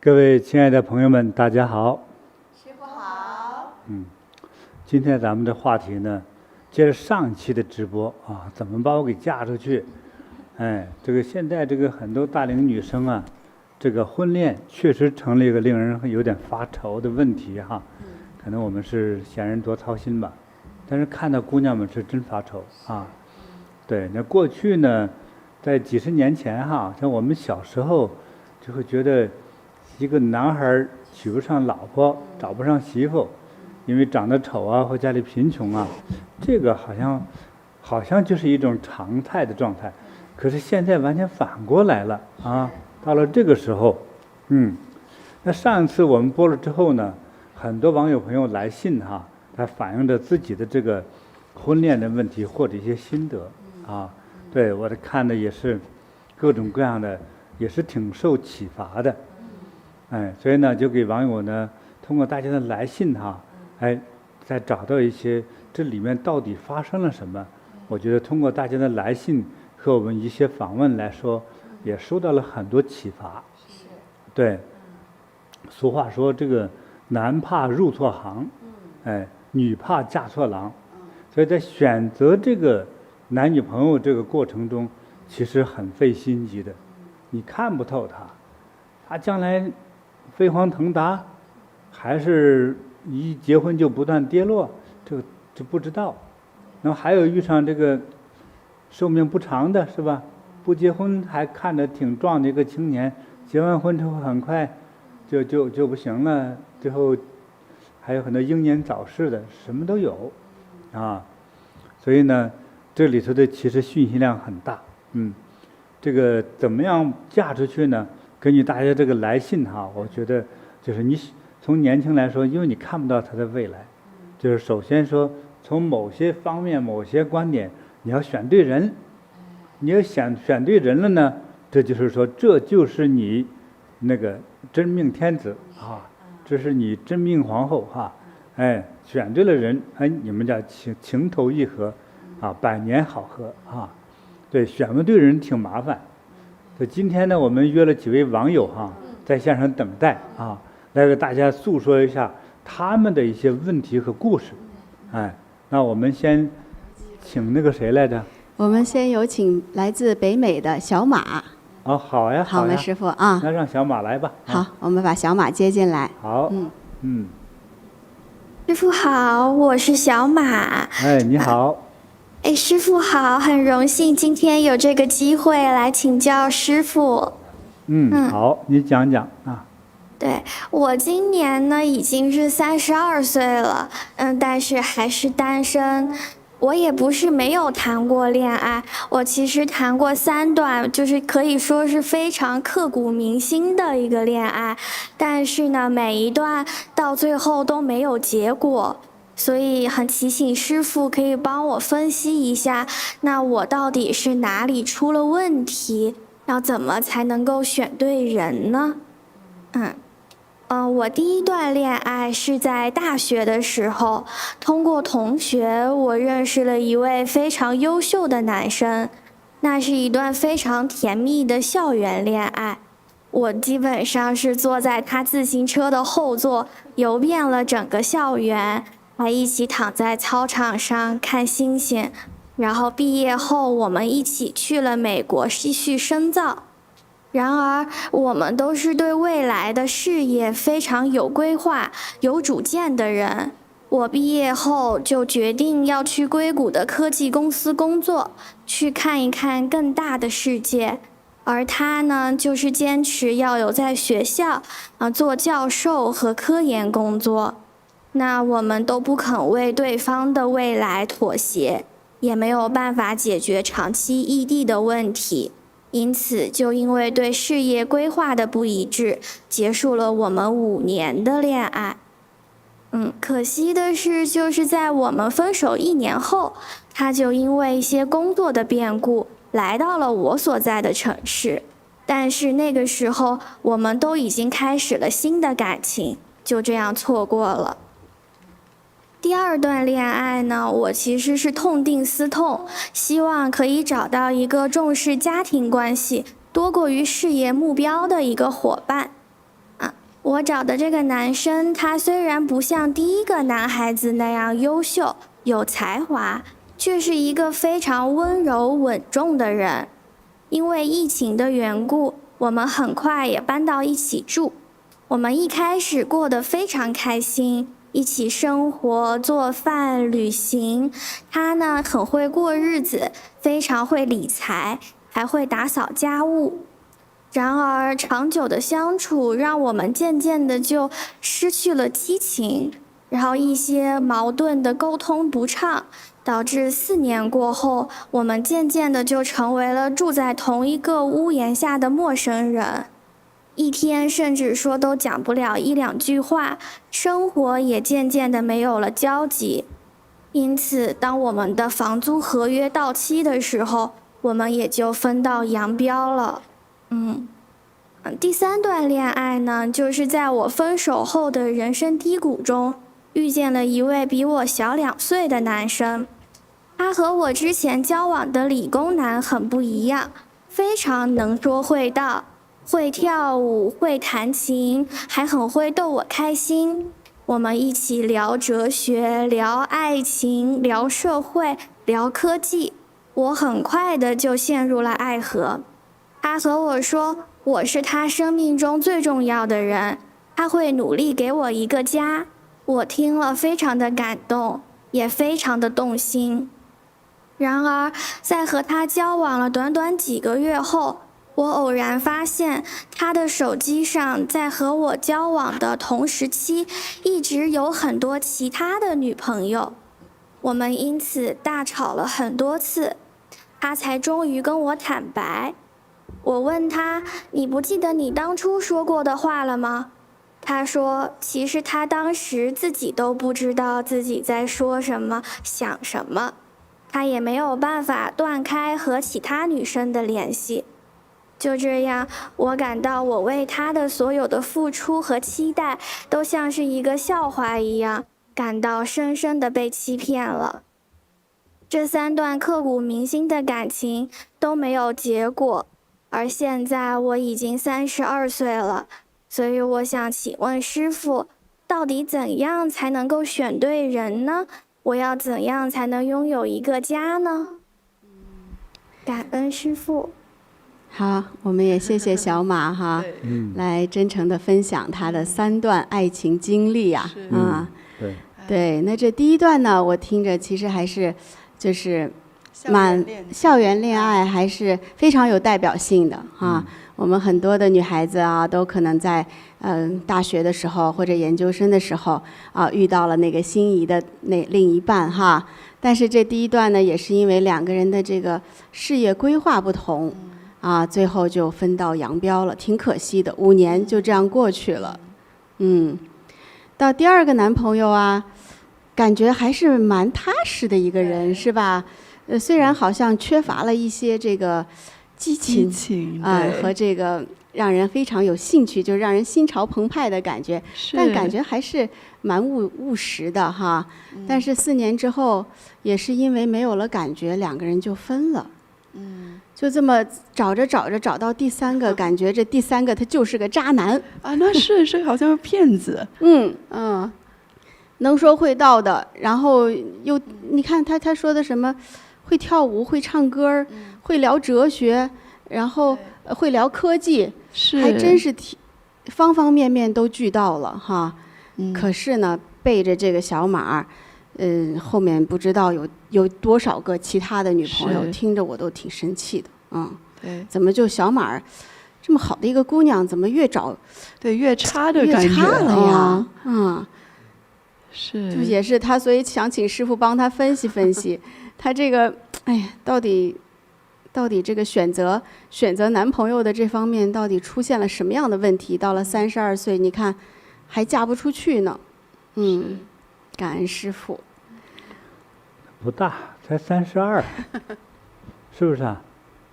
各位亲爱的朋友们，大家好。师傅好。今天咱们的话题呢，接着上一期的直播啊，怎么把我给嫁出去？这个现在这个很多大龄女生啊，这个婚恋确实成了一个令人有点发愁的问题哈。可能我们是闲人多操心吧，但是看到姑娘们是真发愁啊。对，那过去呢，在几十年前哈，像我们小时候就会觉得，一个男孩娶不上老婆，找不上媳妇，因为长得丑啊，或家里贫穷啊，这个好像就是一种常态的状态。可是现在完全反过来了啊！到了这个时候，那上一次我们播了之后呢，很多网友朋友来信哈，他反映着自己的这个婚恋的问题或者一些心得啊。对，我看的也是各种各样的，也是挺受启发的。所以呢，就给网友呢，通过大家的来信哈，再找到一些这里面到底发生了什么。我觉得通过大家的来信和我们一些访问来说，也受到了很多启发。对，俗话说这个男怕入错行，女怕嫁错郎。所以在选择这个男女朋友这个过程中，其实很费心机的。你看不透他将来飞黄腾达，还是一结婚就不断跌落，这个就不知道。那么还有遇上这个寿命不长的，是吧？不结婚还看着挺壮的一个青年，结完婚之后很快就不行了，最后还有很多英年早逝的，什么都有啊。所以呢，这里头的其实信息量很大。这个怎么样嫁出去呢？根据大家这个来信哈，我觉得就是你从年轻来说，因为你看不到他的未来，就是首先说从某些方面、某些观点，你要选对人。你要选对人了呢，这就是说这就是你那个真命天子啊，这是你真命皇后哈。选对了人，你们叫情投意合啊，百年好合啊。对，选不对人挺麻烦。所以今天呢，我们约了几位网友哈，在线上等待啊，来给大家诉说一下他们的一些问题和故事。那我们先请那个谁来着？我们先有请来自北美的小马。好呀。好的，师傅啊。那让小马来吧。好，我们把小马接进来。好。师傅好，我是小马。你好。师傅好，很荣幸今天有这个机会来请教师傅。好，你讲讲啊。对，我今年呢已经是32岁了，但是还是单身。我也不是没有谈过恋爱，我其实谈过3段，就是可以说是非常刻骨铭心的一个恋爱，但是呢，每一段到最后都没有结果。所以很提醒师傅可以帮我分析一下，那我到底是哪里出了问题？要怎么才能够选对人呢？我第一段恋爱是在大学的时候，通过同学我认识了一位非常优秀的男生，那是一段非常甜蜜的校园恋爱。我基本上是坐在他自行车的后座，游遍了整个校园。还一起躺在操场上看星星，然后毕业后我们一起去了美国继续深造。然而我们都是对未来的事业非常有规划、有主见的人。我毕业后就决定要去硅谷的科技公司工作，去看一看更大的世界。而他呢，就是坚持要有在学校做教授和科研工作。那我们都不肯为对方的未来妥协，也没有办法解决长期异地的问题，因此就因为对事业规划的不一致，结束了我们5年的恋爱。可惜的是，就是在我们分手1年后，他就因为一些工作的变故，来到了我所在的城市。但是那个时候，我们都已经开始了新的感情，就这样错过了。第2段恋爱呢，我其实是痛定思痛，希望可以找到一个重视家庭关系多过于事业目标的一个伙伴。我找的这个男生，他虽然不像第一个男孩子那样优秀、有才华，却是一个非常温柔稳重的人。因为疫情的缘故，我们很快也搬到一起住。我们一开始过得非常开心，一起生活、做饭、旅行。他呢，很会过日子，非常会理财，还会打扫家务。然而，长久的相处让我们渐渐的就失去了激情，然后一些矛盾的沟通不畅，导致4年过后，我们渐渐的就成为了住在同一个屋檐下的陌生人。一天甚至说都讲不了1、2句话，生活也渐渐的没有了交集。因此，当我们的房租合约到期的时候，我们也就分道扬镳了。第3段恋爱呢，就是在我分手后的人生低谷中，遇见了一位比我小2岁的男生。他和我之前交往的理工男很不一样，非常能说会道，会跳舞，会弹琴，还很会逗我开心。我们一起聊哲学，聊爱情，聊社会，聊科技。我很快的就陷入了爱河。他和我说，我是他生命中最重要的人，他会努力给我一个家。我听了非常的感动，也非常的动心。然而，在和他交往了短短几个月后，我偶然发现他的手机上在和我交往的同时期，一直有很多其他的女朋友。我们因此大吵了很多次，他才终于跟我坦白。我问他，你不记得你当初说过的话了吗？他说，其实他当时自己都不知道自己在说什么，想什么，他也没有办法断开和其他女生的联系。就这样，我感到我为他的所有的付出和期待，都像是一个笑话一样，感到深深的被欺骗了。这3段刻骨铭心的感情都没有结果。而现在我已经32岁了，所以我想请问师父，到底怎样才能够选对人呢？我要怎样才能拥有一个家呢？感恩师父。好，我们也谢谢小马哈，来真诚的分享他的3段爱情经历啊。对，那这第1段呢，我听着其实还是就是校园恋爱还是非常有代表性的啊。我们很多的女孩子啊，都可能在大学的时候或者研究生的时候啊，遇到了那个心仪的另一半哈。但是这第1段呢，也是因为2个人的这个事业规划不同啊，最后就分道扬镳了，挺可惜的。5年就这样过去了。到第2个男朋友啊，感觉还是蛮踏实的一个人，是吧？虽然好像缺乏了一些这个激情和这个让人非常有兴趣，就让人心潮澎湃的感觉，但感觉还是蛮务实的哈。但是4年之后，也是因为没有了感觉2个人就分了。就这么找着找到第3个，感觉这第3个他就是个渣男啊！那是好像是骗子。能说会道的，然后又你看他说的什么，会跳舞，会唱歌，会聊哲学，然后会聊科技，还真是方方面面都俱到了哈。可是呢，背着这个小马，后面不知道有多少个其他的女朋友，听着我都挺生气的。怎么就小马这么好的一个姑娘，怎么越找越差的感觉越差了呀？是，就也是他，所以想请师父帮他分析分析，他这个到底这个选择男朋友的这方面到底出现了什么样的问题？到了32岁，你看还嫁不出去呢。感恩师父。不大，才32，是不是啊？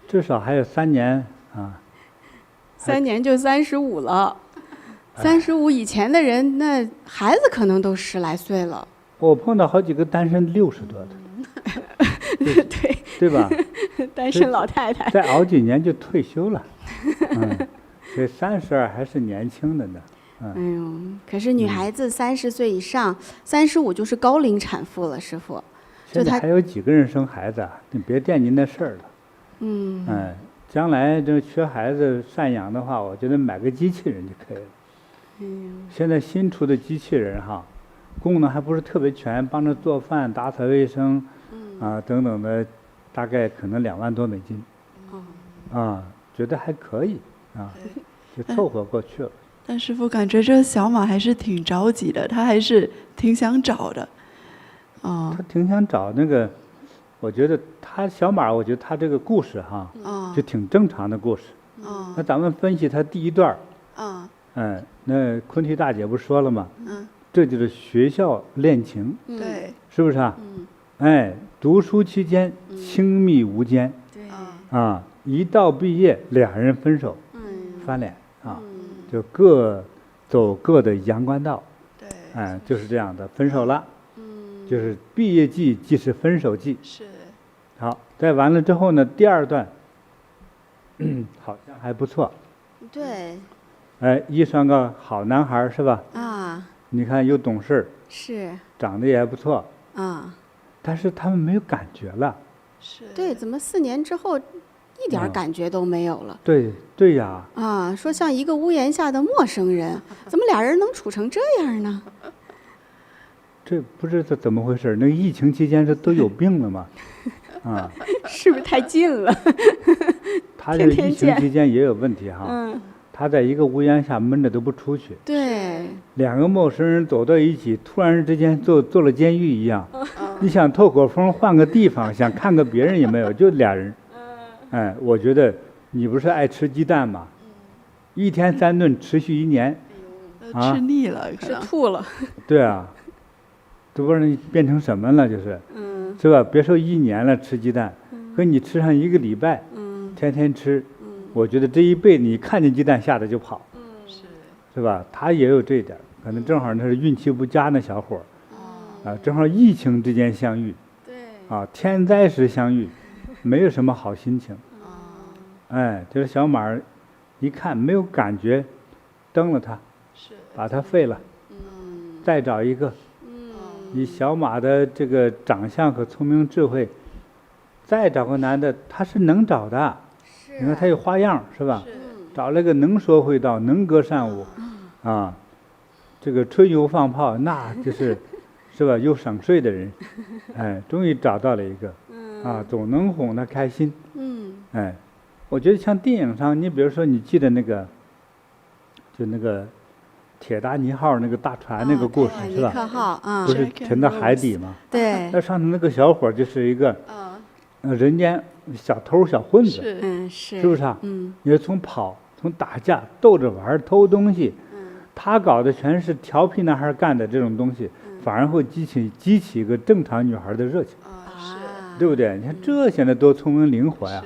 至少还有3年啊。3年就35了。35以前的人，那孩子可能都10来岁了。我碰到好几个单身60多的，对吧？单身老太太，再熬几年就退休了。所以32还是年轻的呢。哎呦，可是女孩子30岁以上，35就是高龄产妇了，师傅。现在还有几个人生孩子啊？你别惦记那事儿了。哎，将来这缺孩子赡养的话，我觉得买个机器人就可以了。现在新出的机器人哈，功能还不是特别全，帮着做饭、打扫卫生，等等的，大概可能2万多美金。觉得还可以啊，就凑合过去了。但师傅感觉这个小马还是挺着急的，他还是挺想找的。他挺想找那个，我觉得小马，我觉得他这个故事哈，就挺正常的故事。那咱们分析他第一段那昆提大姐不说了吗？这就是学校恋情，对，是不是啊？哎，读书期间亲密无间，对一到毕业2人分手，翻脸就各走各的阳关道，对，就是这样的，分手了，就是毕业季即是分手季。是。好，再完了之后呢，第2段，好像还不错。对。遇上个好男孩是吧？你看又懂事，是。长得也不错。但是他们没有感觉了。是。对，怎么4年之后一点感觉都没有了？对呀。说像一个屋檐下的陌生人，怎么俩人能处成这样呢？这不知道怎么回事，那个疫情期间这都有病了吗？是不是太近了？他这疫情期间也有问题哈。他在一个屋檐下闷着都不出去。对。2个陌生人走到一起，突然之间做了监狱一样。你想透口风换个地方，想看个别人也没有，就俩人。我觉得你不是爱吃鸡蛋吗？1天3顿，持续1年。吃腻了，吃吐了。对啊。都不知道变成什么了，就是，是吧？别说1年了吃鸡蛋，和你吃上1个礼拜，天天吃，我觉得这一辈子你看见鸡蛋吓得就跑，是吧？他也有这一点，可能正好那是运气不佳那小伙儿，正好疫情之间相遇，天灾时相遇，没有什么好心情，就是小马一看没有感觉，蹬了他，把他废了，再找一个。以小马的这个长相和聪明智慧，再找个男的，他是能找的。你看他有花样，是吧？找了个能说会道、能歌善舞，这个吹牛放炮，那就是，是吧？又省税的人，终于找到了一个，总能哄他开心。我觉得像电影上，你比如说，你记得那个，就那个。铁达尼号那个大船那个故事是吧？尼克号不是沉到海底吗？对。那上头那个小伙就是一个，人间小偷小混子，是不是啊？也从跑，从打架，斗着玩，偷东西，他搞的全是调皮男孩干的这种东西，反而会激起一个正常女孩的热情，对不对？你看这显得多聪明灵活呀！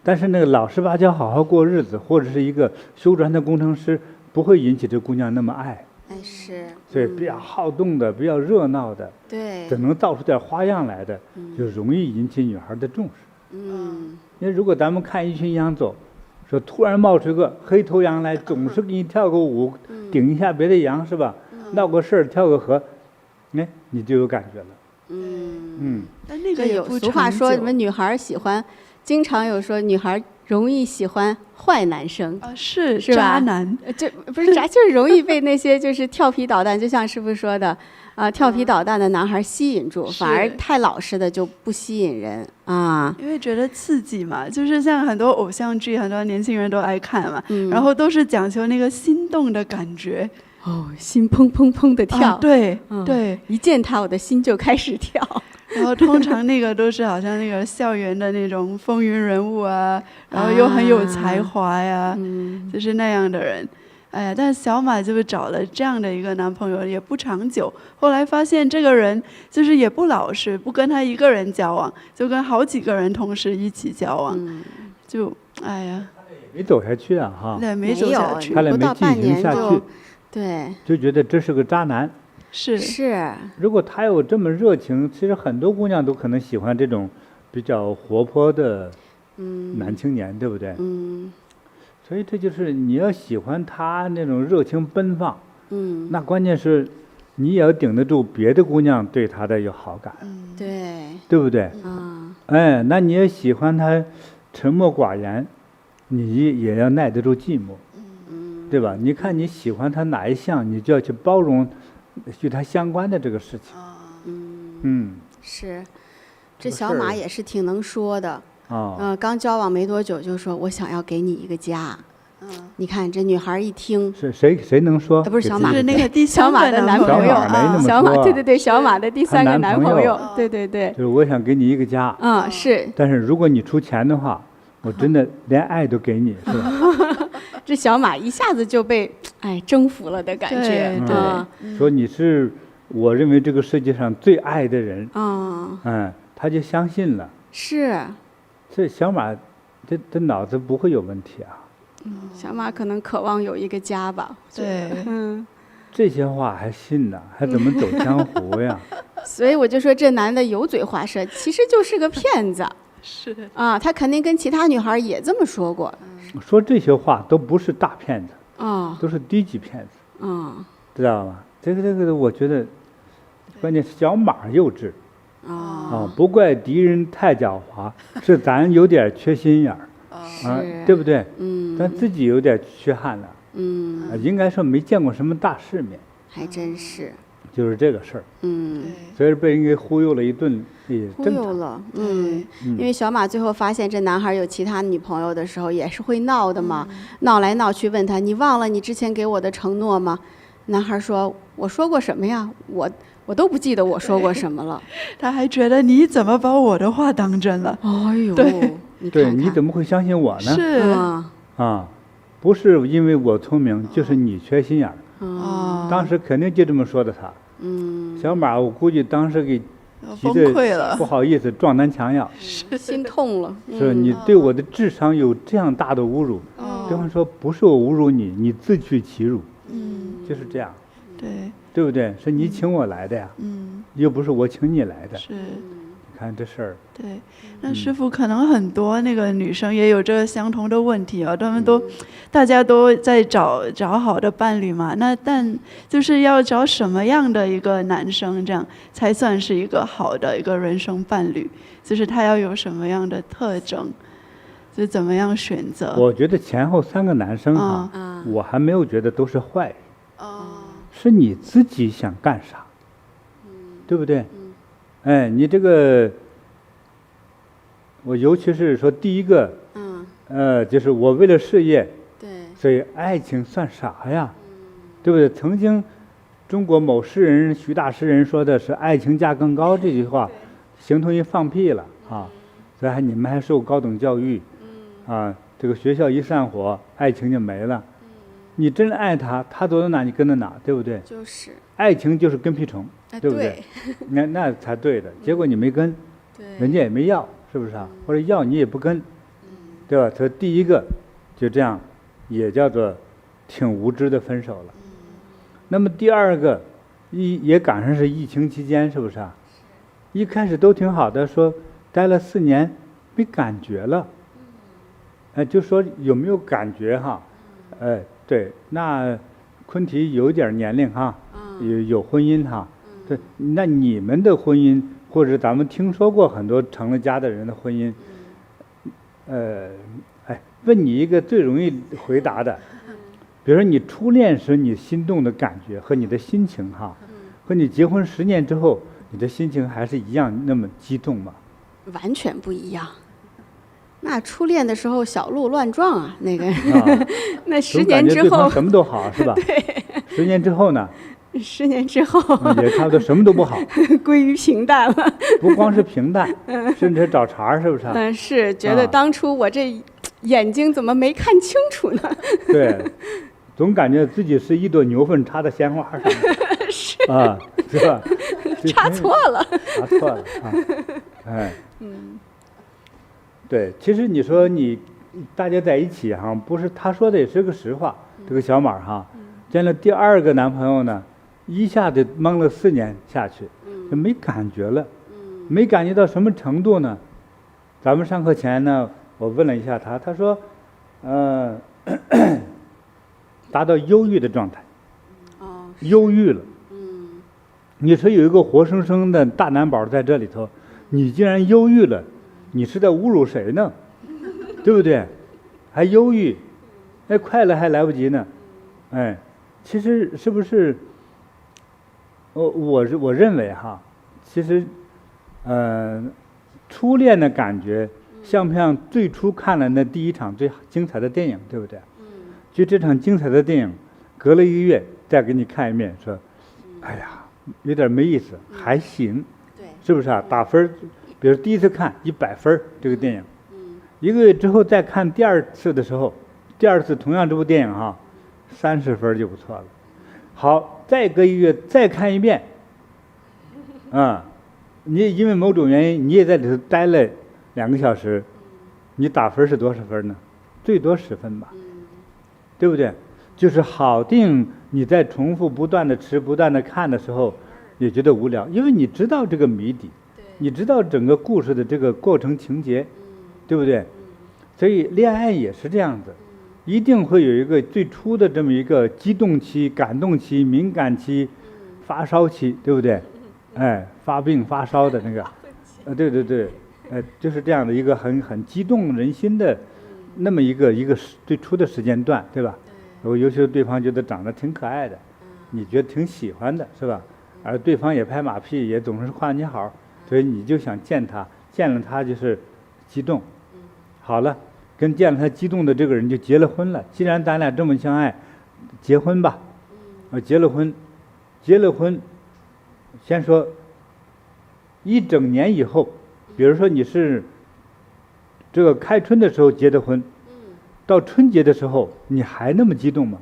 但是那个老实巴交好好过日子，或者是一个修船的工程师。不会引起这姑娘那么爱，是，所以比较好动的、比较热闹的，对，只能造出点花样来的，就容易引起女孩的重视。因为如果咱们看一群羊走，说突然冒出个黑头羊来，总是给你跳个舞，顶一下别的羊是吧？闹个事儿，跳个河，你就有感觉了。但那个也不俗话说，什么女孩喜欢，经常有说女孩容易喜欢坏男生是吧？渣男，这不是渣，就是容易被那些就是调皮捣蛋，就像师傅说的，调皮捣蛋的男孩吸引住，反而太老实的就不吸引人啊。因为觉得刺激嘛，就是像很多偶像剧，很多年轻人都爱看嘛，然后都是讲求那个心动的感觉。心砰砰砰的跳，对，一见他我的心就开始跳。然后通常那个都是好像那个校园的那种风云人物啊，然后又很有才华呀，就是那样的人。但是小马就是找了这样的一个男朋友也不长久，后来发现这个人就是也不老实，不跟他一个人交往，就跟好几个人同时一起交往，就没走下去啊哈。对，没走下去，他俩没进行下去。对，就觉得这是个渣男。是。如果他有这么热情，其实很多姑娘都可能喜欢这种比较活泼的男青年，对不对？所以这就是你要喜欢他那种热情奔放，那关键是你也要顶得住别的姑娘对他的有好感，对不对？哎，那你也喜欢他沉默寡言，你也要耐得住寂寞，对吧？你看你喜欢他哪一项，你就要去包容与他相关的这个事情。是，这小马也是挺能说的。刚交往没多久就说我想要给你一个家。你看这女孩一听，是谁能说？不是小马，是那个小马的男朋友。小马，对，小马的第3个男朋友。对。就是我想给你一个家。是。但是如果你出钱的话，我真的连爱都给你，是吧？这小马一下子就被征服了的感觉。对。说你是我认为这个世界上最爱的人。他就相信了。是。这小马，这脑子不会有问题啊。小马可能渴望有一个家吧。对。这些话还信呢？还怎么走江湖呀？所以我就说这男的油嘴滑舌，其实就是个骗子。是他肯定跟其他女孩也这么说过。说这些话都不是大骗子，都是低级骗子。知道吧？这个，我觉得关键是小马幼稚。不怪敌人太狡猾，是咱有点缺心眼儿，对不对？咱自己有点缺憾了。应该说没见过什么大世面。还真是。就是这个事儿。所以被人给忽悠了一顿，也忽悠了。因为小马最后发现这男孩有其他女朋友的时候，也是会闹的嘛。闹来闹去，问他：“你忘了你之前给我的承诺吗？”男孩说：“我说过什么呀？我都不记得我说过什么了。”他还觉得你怎么把我的话当真了？哎呦，对，你怎么会相信我呢？是不是因为我聪明，就是你缺心眼儿。当时肯定就这么说的他。小马，我估计当时给急得不好意思撞南墙呀，心痛了。是你对我的智商有这样大的侮辱。对方说不是我侮辱你，你自取其辱。就是这样。对不对？是你请我来的呀。又不是我请你来的。是。你看这事儿。对，那师父可能很多那个女生也有这个相同的问题啊，他们大家都在找好的伴侣嘛。但就是要找什么样的一个男生，这样才算是一个好的一个人生伴侣？就是他要有什么样的特征，就怎么样选择？我觉得前后3个男生我还没有觉得都是坏人。是你自己想干啥，对不对？你这个，我尤其是说第一个，就是我为了事业，所以爱情算啥呀？对不对？曾经，中国某诗人徐大诗人说的是"爱情价更高"这句话，形同于放屁了所以你们还受高等教育，这个学校一散伙，爱情就没了。你真爱他，他走到哪你跟到哪，对不对？就是。爱情就是跟屁虫，对不对？那才对的。结果你没跟，人家也没要，是不是啊？或者要你也不跟，对吧？他第一个就这样，也叫做挺无知的分手了。那么第二个，也赶上是疫情期间，是不是啊？一开始都挺好的，说待了4年没感觉了，就说有没有感觉哈？对，那坤提有点年龄有婚姻对，那你们的婚姻，或者咱们听说过很多成了家的人的婚姻，问你一个最容易回答的，比如说你初恋时你心动的感觉和你的心情和你结婚10年之后你的心情还是一样那么激动吗？完全不一样。那初恋的时候小鹿乱撞那个那10年之后什么都好是吧？对。10年之后呢？10年之后也差不多什么都不好，归于平淡了。不光是平淡，甚至找茬，是不是？是觉得当初我这眼睛怎么没看清楚呢？对，总感觉自己是一朵牛粪插在鲜花上。是是吧？插错了。插错了对，其实你说大家在一起不是他说的也是个实话。这个小马见了第2个男朋友呢，一下子蒙了4年下去，就没感觉了。没感觉到什么程度呢？咱们上课前呢，我问了一下他说，达到忧郁的状态。忧郁了。你说有一个活生生的大男宝在这里头，你竟然忧郁了，你是在侮辱谁呢？对不对？还忧郁，快乐还来不及呢。其实是不是？我认为哈，其实，初恋的感觉像不像最初看了那第一场最精彩的电影，对不对？就这场精彩的电影，隔了1个月再给你看一遍，说，哎呀，有点没意思，还行，是不是啊？打分，比如第一次看100分这个电影，1个月之后再看第2次的时候，第2次同样这部电影哈，30分就不错了。好，再隔1个月再看一遍，你因为某种原因你也在里头待了2个小时，你打分是多少分呢？最多10分吧，对不对？就是好定你在重复不断的吃不断的看的时候也觉得无聊，因为你知道这个谜底，你知道整个故事的这个过程情节，对不对？所以恋爱也是这样子，一定会有一个最初的这么一个激动期、感动期、敏感期、发烧期，对不对？发病发烧的那个，对，就是这样的一个很激动人心的那么一个最初的时间段，对吧？尤其是对方觉得长得挺可爱的，你觉得挺喜欢的，是吧？而对方也拍马屁，也总是夸你好，所以你就想见他，见了他就是激动。好了，跟见了他激动的这个人就结了婚了。既然咱俩这么相爱，结婚吧。结了婚，先说1整年以后，比如说你是这个开春的时候结的婚，到春节的时候你还那么激动吗？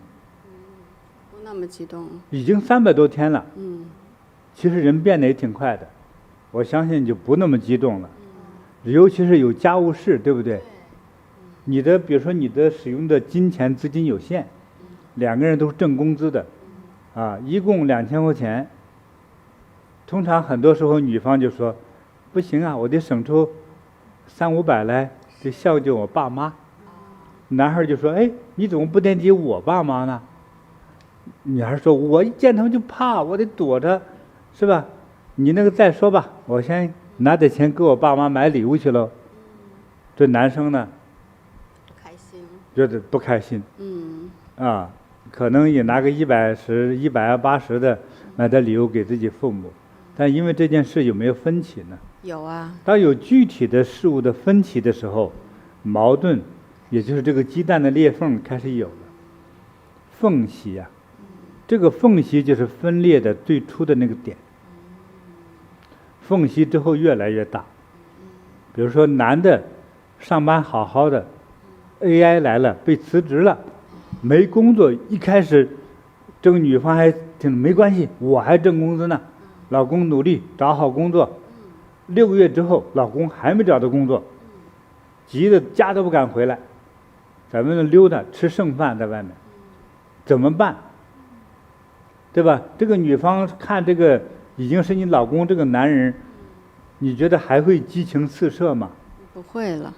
不那么激动。已经300多天了。其实人变得也挺快的，我相信就不那么激动了。尤其是有家务事，对不对？比如说你的使用的金钱资金有限，2个人都是挣工资的，一共2000块钱。通常很多时候女方就说，不行啊，我得省出300-500来，得孝敬我爸妈。男孩就说，你怎么不惦记我爸妈呢？女孩说，我一见他们就怕，我得躲着，是吧？你那个再说吧，我先拿点钱给我爸妈买礼物去喽。这男生呢，不开心，觉得不开心。可能也拿个180的买点礼物给自己父母，但因为这件事有没有分歧呢？有啊。当有具体的事物的分歧的时候，矛盾，也就是这个鸡蛋的裂缝开始有了缝隙啊。这个缝隙就是分裂的最初的那个点，缝隙之后越来越大。比如说男的上班好好的， AI 来了，被辞职了，没工作，一开始这个女方还挺没关系，我还挣工资呢，老公努力找好工作。6个月之后老公还没找到工作，急得家都不敢回来，在外面溜达吃剩饭，在外面怎么办？对吧？这个女方看这个已经是你老公这个男人，你觉得还会激情四射吗？不会了，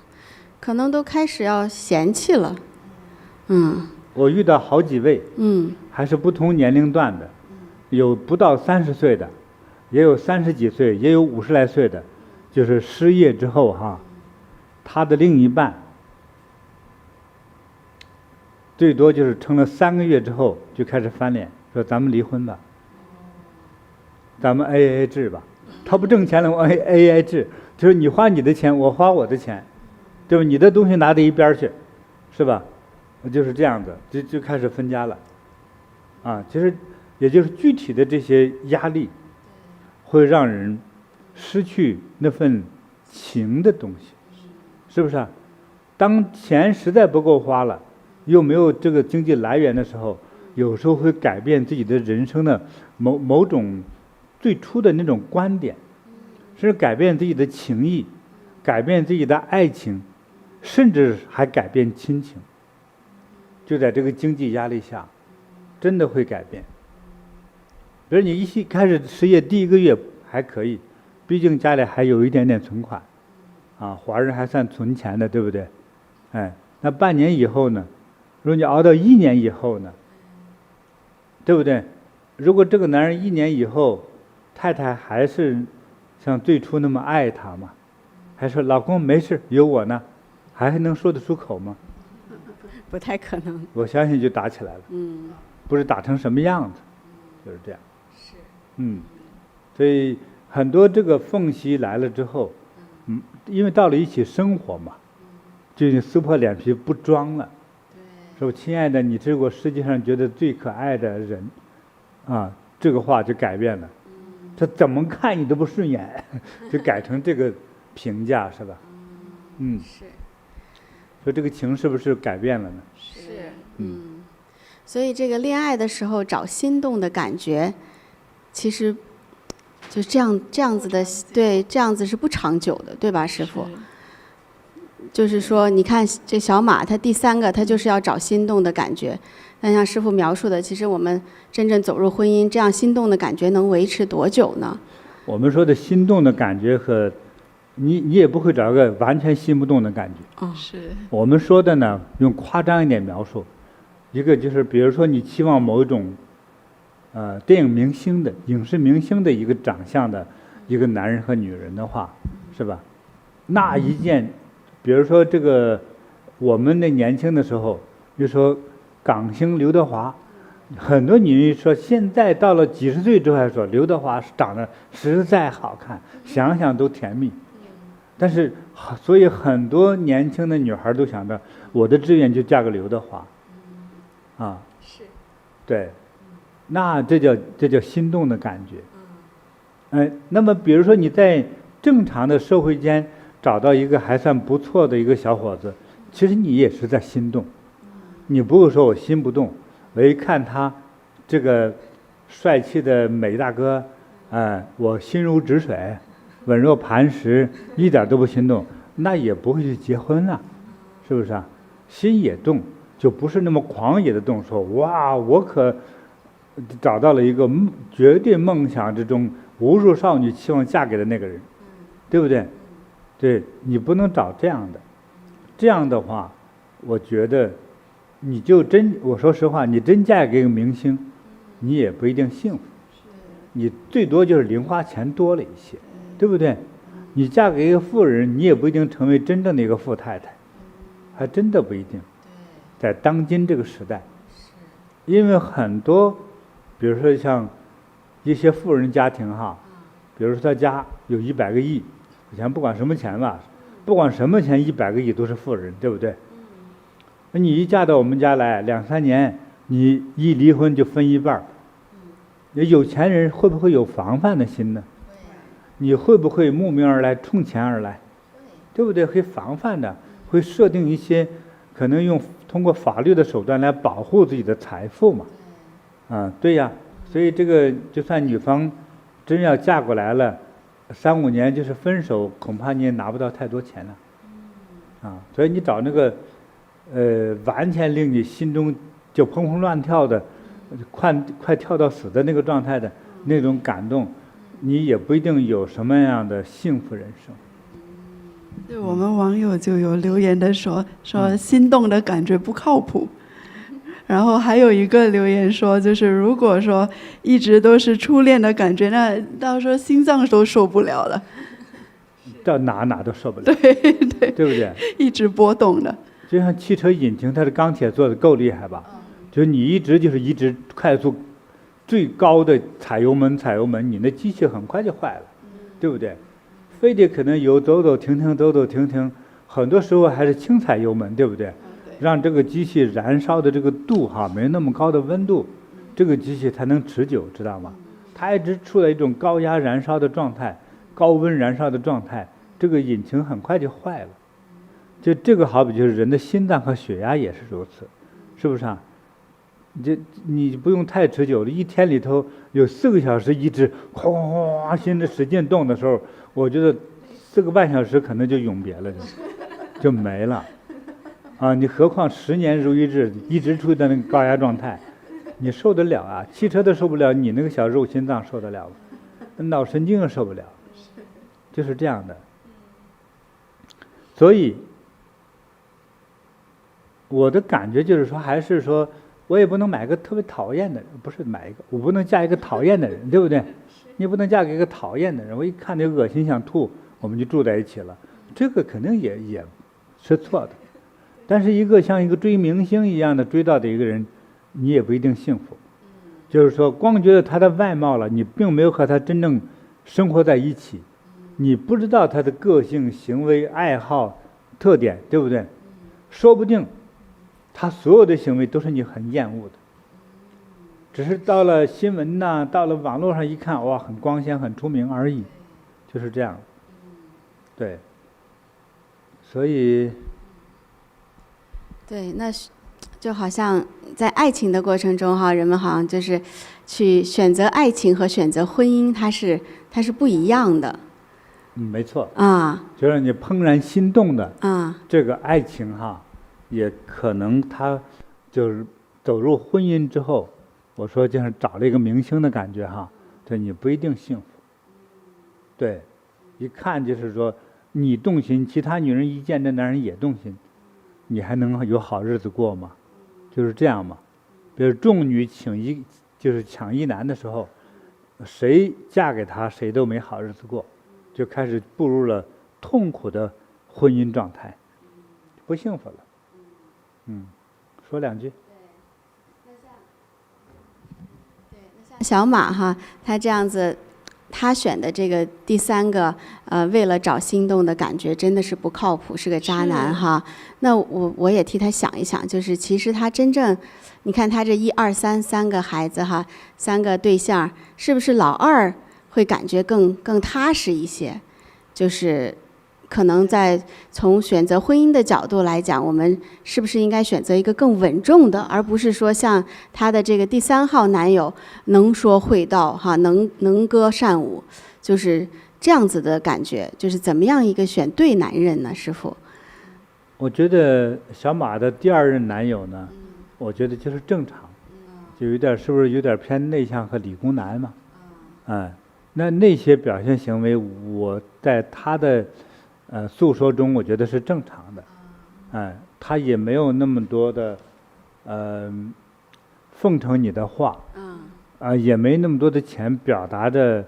可能都开始要嫌弃了。我遇到好几位，还是不同年龄段的，有不到30岁的，也有30几岁，也有50来岁的，就是失业之后哈，他的另一半最多就是撑了3个月之后就开始翻脸，说咱们离婚吧，咱们 AA 制吧。他不挣钱了，我 AA 制，就是你花你的钱，我花我的钱，对吧？你的东西拿到一边去，是吧？就是这样子，就开始分家了。其实也就是具体的这些压力，会让人失去那份情的东西，是不是啊？当钱实在不够花了，又没有这个经济来源的时候，有时候会改变自己的人生的某种最初的那种观点，甚至改变自己的情谊，改变自己的爱情，甚至还改变亲情。就在这个经济压力下，真的会改变。比如你一开始失业第1个月还可以，毕竟家里还有一点点存款，华人还算存钱的，对不对？那半年以后呢？如果你熬到1年以后呢？对不对？如果这个男人1年以后，太太还是像最初那么爱他吗？还说老公没事有我呢，还能说得出口吗？不太可能。我相信就打起来了。不是打成什么样子，就是这样。是。所以很多这个缝隙来了之后，因为到了一起生活嘛，就撕破脸皮不装了。说亲爱的，你是我世界上觉得最可爱的人，啊，这个话就改变了。他怎么看你都不顺眼，就改成这个评价，是吧？是。说这个情是不是改变了呢？是。所以这个恋爱的时候找心动的感觉，其实就这样子的，对，这样子是不长久的，对吧，师父？就是说，你看这小马，他第3个，他就是要找心动的感觉。但像师父描述的，其实我们真正走入婚姻，这样心动的感觉能维持多久呢？我们说的心动的感觉和你也不会找个完全心不动的感觉。是。我们说的呢，用夸张一点描述，一个就是比如说你期望某一种电影明星的、影视明星的一个长相的一个男人和女人的话，是吧？那一件，比如说这个我们那年轻的时候，就说港星刘德华，很多女人说现在到了几十岁之后还说刘德华长得实在好看，想想都甜蜜。但是所以很多年轻的女孩都想着我的志愿就嫁个刘德华。是。对。那这叫心动的感觉。那么比如说你在正常的社会间找到一个还算不错的一个小伙子，其实你也是在心动。你不会说我心不动，我一看他这个帅气的美大哥，我心如止水，稳若磐石，一点都不心动，那也不会去结婚了，是不是啊？心也动，就不是那么狂野的动，说哇，我可找到了一个绝对梦想之中无数少女期望嫁给的那个人，对不对？对，你不能找这样的。这样的话，我觉得你就我说实话，你真嫁给一个明星，你也不一定幸福。你最多就是零花钱多了一些，对不对？你嫁给一个富人，你也不一定成为真正的一个富太太，还真的不一定。在当今这个时代，因为很多比如说像一些富人家庭哈，比如说他家有100个亿，以前不管什么钱吧，不管什么钱100个亿都是富人，对不对？那你一嫁到我们家来2、3年，你一离婚就分一半。有钱人会不会有防范的心呢？你会不会慕名而来，冲钱而来？对不对？会防范的，会设定一些可能通过法律的手段来保护自己的财富嘛。对呀，所以这个就算女方真要嫁过来了，3、5年就是分手，恐怕你也拿不到太多钱了。所以你找那个完全令你心中就砰砰乱跳的，快跳到死的那个状态的那种感动，你也不一定有什么样的幸福人生。对，我们网友就有留言的说心动的感觉不靠谱。然后还有一个留言说，就是如果说一直都是初恋的感觉，那到时候心脏都受不了了，到哪都受不了。对不对？一直波动的。就像汽车引擎，它是钢铁做的，够厉害吧？就是你一直快速，最高的踩油门，你那机器很快就坏了，对不对？非得可能走停，很多时候还是轻踩油门，对不对？让这个机器燃烧的这个度没那么高的温度，这个机器才能持久，知道吗？它一直处在一种高压燃烧的状态，高温燃烧的状态，这个引擎很快就坏了。就这个好比就是人的心脏和血压也是如此，是不是啊？你不用太持久了，一天里头有4个小时一直哐心着使劲动的时候，我觉得4个半小时可能就永别了，就没了。你何况10年如一日，一直处在那个高压状态，你受得了啊？汽车都受不了，你那个小肉心脏受得了吗？脑神经也受不了，就是这样的。所以我的感觉就是说，还是说我也不能买个特别讨厌的人，不是买一个，我不能嫁一个讨厌的人，对不对？你不能嫁给一个讨厌的人，我一看就恶心想吐，我们就住在一起了，这个肯定也是错的。但是一个像一个追明星一样的追到的一个人，你也不一定幸福。就是说，光觉得他的外貌了，你并没有和他真正生活在一起，你不知道他的个性、行为、爱好、特点，对不对？说不定他所有的行为都是你很厌恶的，只是到了新闻呐，到了网络上一看，哇，很光鲜、很出名而已，就是这样。对，所以，对，那就好像在爱情的过程中哈，人们好像就是去选择爱情和选择婚姻，它是不一样的。没错。啊。就是你怦然心动的啊，这个爱情哈，也可能他就是走入婚姻之后，我说就是找了一个明星的感觉哈，对你不一定幸福。对，一看就是说你动心，其他女人一见这男人也动心，你还能有好日子过吗？就是这样嘛。比如众女就是抢一男的时候，谁嫁给他谁都没好日子过，就开始步入了痛苦的婚姻状态，不幸福了。说两句。那像小马哈，他这样子，他选的这个第三个，为了找心动的感觉，真的是不靠谱，是个渣男哈。那我也替他想一想，就是其实他真正，你看他这1、2、3个孩子哈，3个对象，是不是老二会感觉更踏实一些？就是可能在从选择婚姻的角度来讲，我们是不是应该选择一个更稳重的，而不是说像他的这个第3号男友能说会道哈，能歌善舞，就是这样子的感觉。就是怎么样一个选对男人呢，师父？我觉得小马的第2任男友呢，我觉得就是正常，就有点是不是有点偏内向和理工男嘛？那些表现行为，我在他的诉说中，我觉得是正常的。他也没有那么多的奉承你的话，也没那么多的钱表达着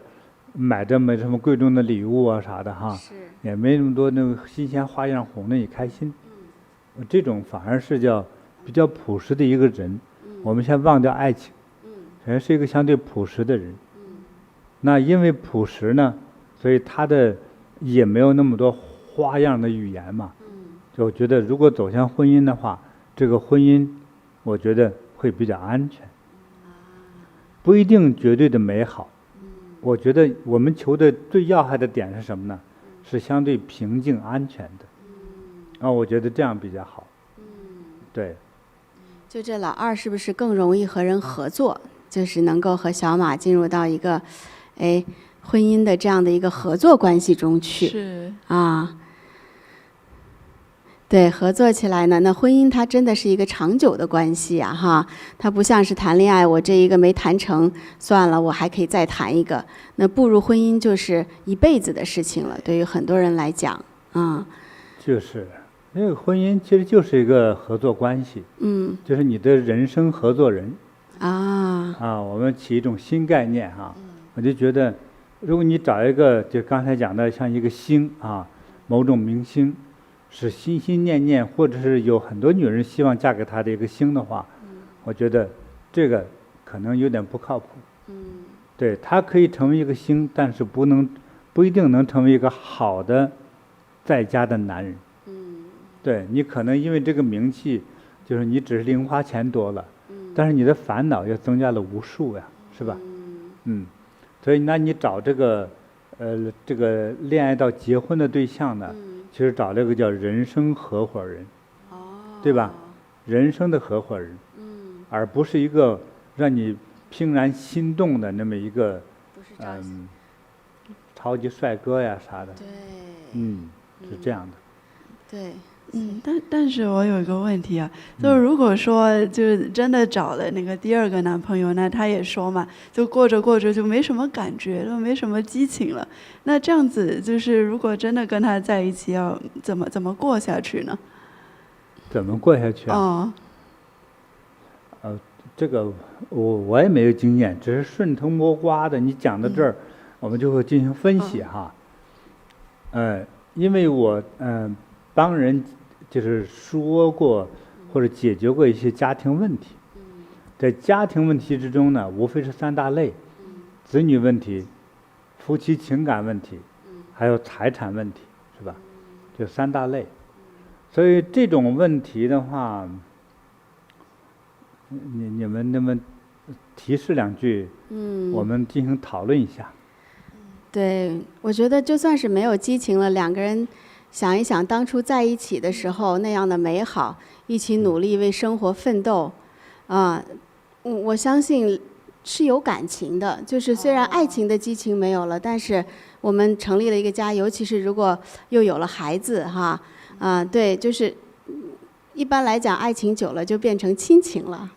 买这么什么贵重的礼物啊啥的哈，也没那么多那个新鲜花样哄得你开心。这种反而是叫比较朴实的一个人。我们先忘掉爱情，人是一个相对朴实的人。那因为朴实呢，所以他的也没有那么多花样的语言嘛。就我觉得如果走向婚姻的话，这个婚姻我觉得会比较安全，不一定绝对的美好。我觉得我们求的最要害的点是什么呢？是相对平静安全的。我觉得这样比较好。对。就这老二是不是更容易和人合作？就是能够和小马进入到一个婚姻的这样的一个合作关系中去。是啊。对，合作起来呢，那婚姻它真的是一个长久的关系啊，哈，它不像是谈恋爱，我这一个没谈成，算了，我还可以再谈一个。那步入婚姻就是一辈子的事情了，对于很多人来讲，就是那个婚姻其实就是一个合作关系，就是你的人生合作人。我们起一种新概念哈，我就觉得，如果你找一个就刚才讲的像一个星啊，某种明星。是心心念念，或者是有很多女人希望嫁给他的一个星的话，我觉得这个可能有点不靠谱。对，他可以成为一个星，但是不一定能成为一个好的在家的男人。对，你可能因为这个名气，就是你只是零花钱多了，但是你的烦恼也增加了无数呀，是吧？所以那你找这个恋爱到结婚的对象呢？其实找这个叫人生合伙人，对吧？人生的合伙人，而不是一个让你怦然心动的那么一个，超级帅哥呀啥的。对，是这样的。对。但是我有一个问题啊，就是如果说就真的找了那个第2个男朋友，那他也说嘛，就过着过着就没什么感觉了，没什么激情了。那这样子就是如果真的跟他在一起，要怎么过下去呢？怎么过下去啊？这个我也没有经验，只是顺藤摸瓜的。你讲到这儿，我们就会进行分析哈。因为我帮人就是说过或者解决过一些家庭问题，在家庭问题之中呢，无非是3大类：子女问题、夫妻情感问题，还有财产问题，是吧？就3大类。所以这种问题的话，你们那么提示2句，我们进行讨论一下。对，我觉得就算是没有激情了，2个人想一想当初在一起的时候那样的美好，一起努力为生活奋斗，我相信是有感情的。就是虽然爱情的激情没有了，但是我们成立了一个家，尤其是如果又有了孩子哈，对，就是一般来讲，爱情久了就变成亲情了，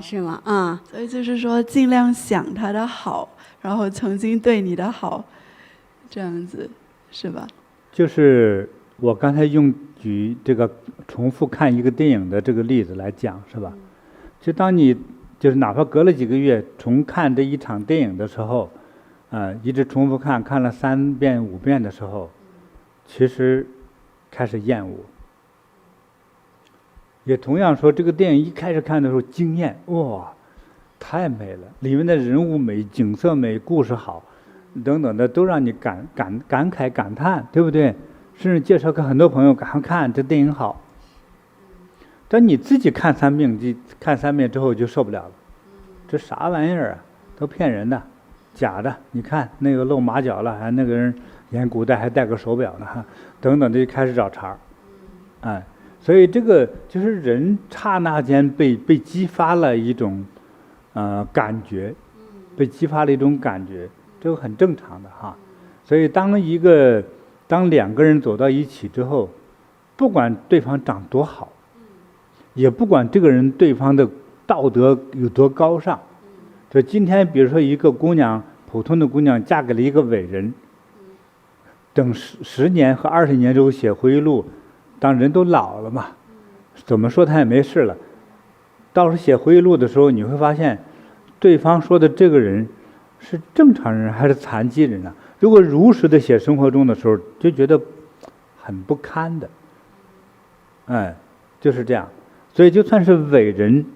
是吗？所以就是说，尽量想他的好，然后曾经对你的好，这样子，是吧？就是我刚才举这个重复看一个电影的这个例子来讲，是吧？就当你就是哪怕隔了几个月重看这一场电影的时候，一直重复看了3遍5遍的时候，其实开始厌恶。也同样说，这个电影一开始看的时候惊艳，哇，太美了，里面的人物美、景色美、故事好，等等的都让你感慨感叹，对不对？甚至介绍给很多朋友，赶快看这电影好。但你自己看3遍之后就受不了了，这啥玩意儿啊？都骗人的，假的。你看那个露马脚了，还那个人演古代还戴个手表呢，等等的就开始找茬儿，所以这个就是人刹那间被激发了一种感觉，被激发了一种感觉，这个很正常的哈。所以当2个人走到一起之后，不管对方长多好，也不管这个人对方的道德有多高尚，就今天比如说一个姑娘，普通的姑娘嫁给了一个伟人，等10年和20年之后写回忆录，当人都老了嘛，怎么说他也没事了。到时候写回忆录的时候，你会发现，对方说的这个人是正常人还是残疾人啊？如果如实的写生活中的时候，就觉得很不堪的，就是这样。所以就算是伟人，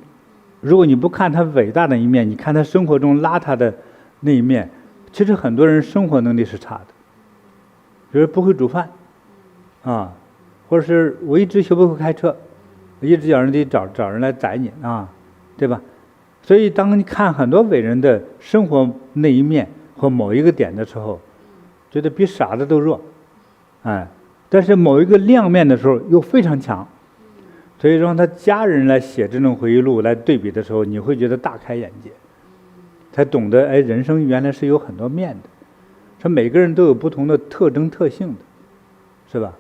如果你不看他伟大的一面，你看他生活中邋遢的那一面，其实很多人生活能力是差的，比如不会煮饭，或者是我一直学不会开车，一直人得找人来载你对吧？所以当你看很多伟人的生活那一面或某一个点的时候，觉得比傻子都弱，但是某一个亮面的时候又非常强。所以让他家人来写这种回忆录来对比的时候，你会觉得大开眼界，才懂得人生原来是有很多面的，说每个人都有不同的特征特性的，是吧？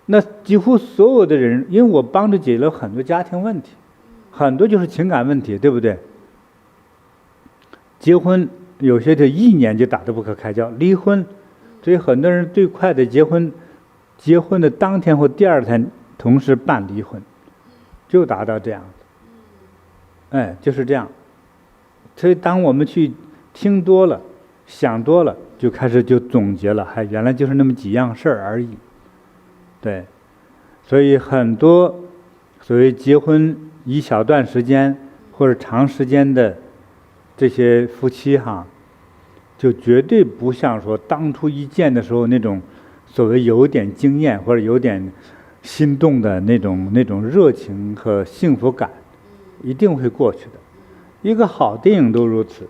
那几乎所有的人，因为我帮着解决了很多家庭问题，很多就是情感问题，对不对？结婚有些就1年就打得不可开交，离婚，所以很多人最快的结婚的当天或第2天同时办离婚，就达到这样子，就是这样。所以当我们去听多了、想多了，就开始就总结了，原来就是那么几样事儿而已。对，所以很多所谓结婚一小段时间或者长时间的这些夫妻就绝对不像说当初一见的时候那种所谓有点经验或者有点心动的那种热情和幸福感，一定会过去的。一个好电影都如此。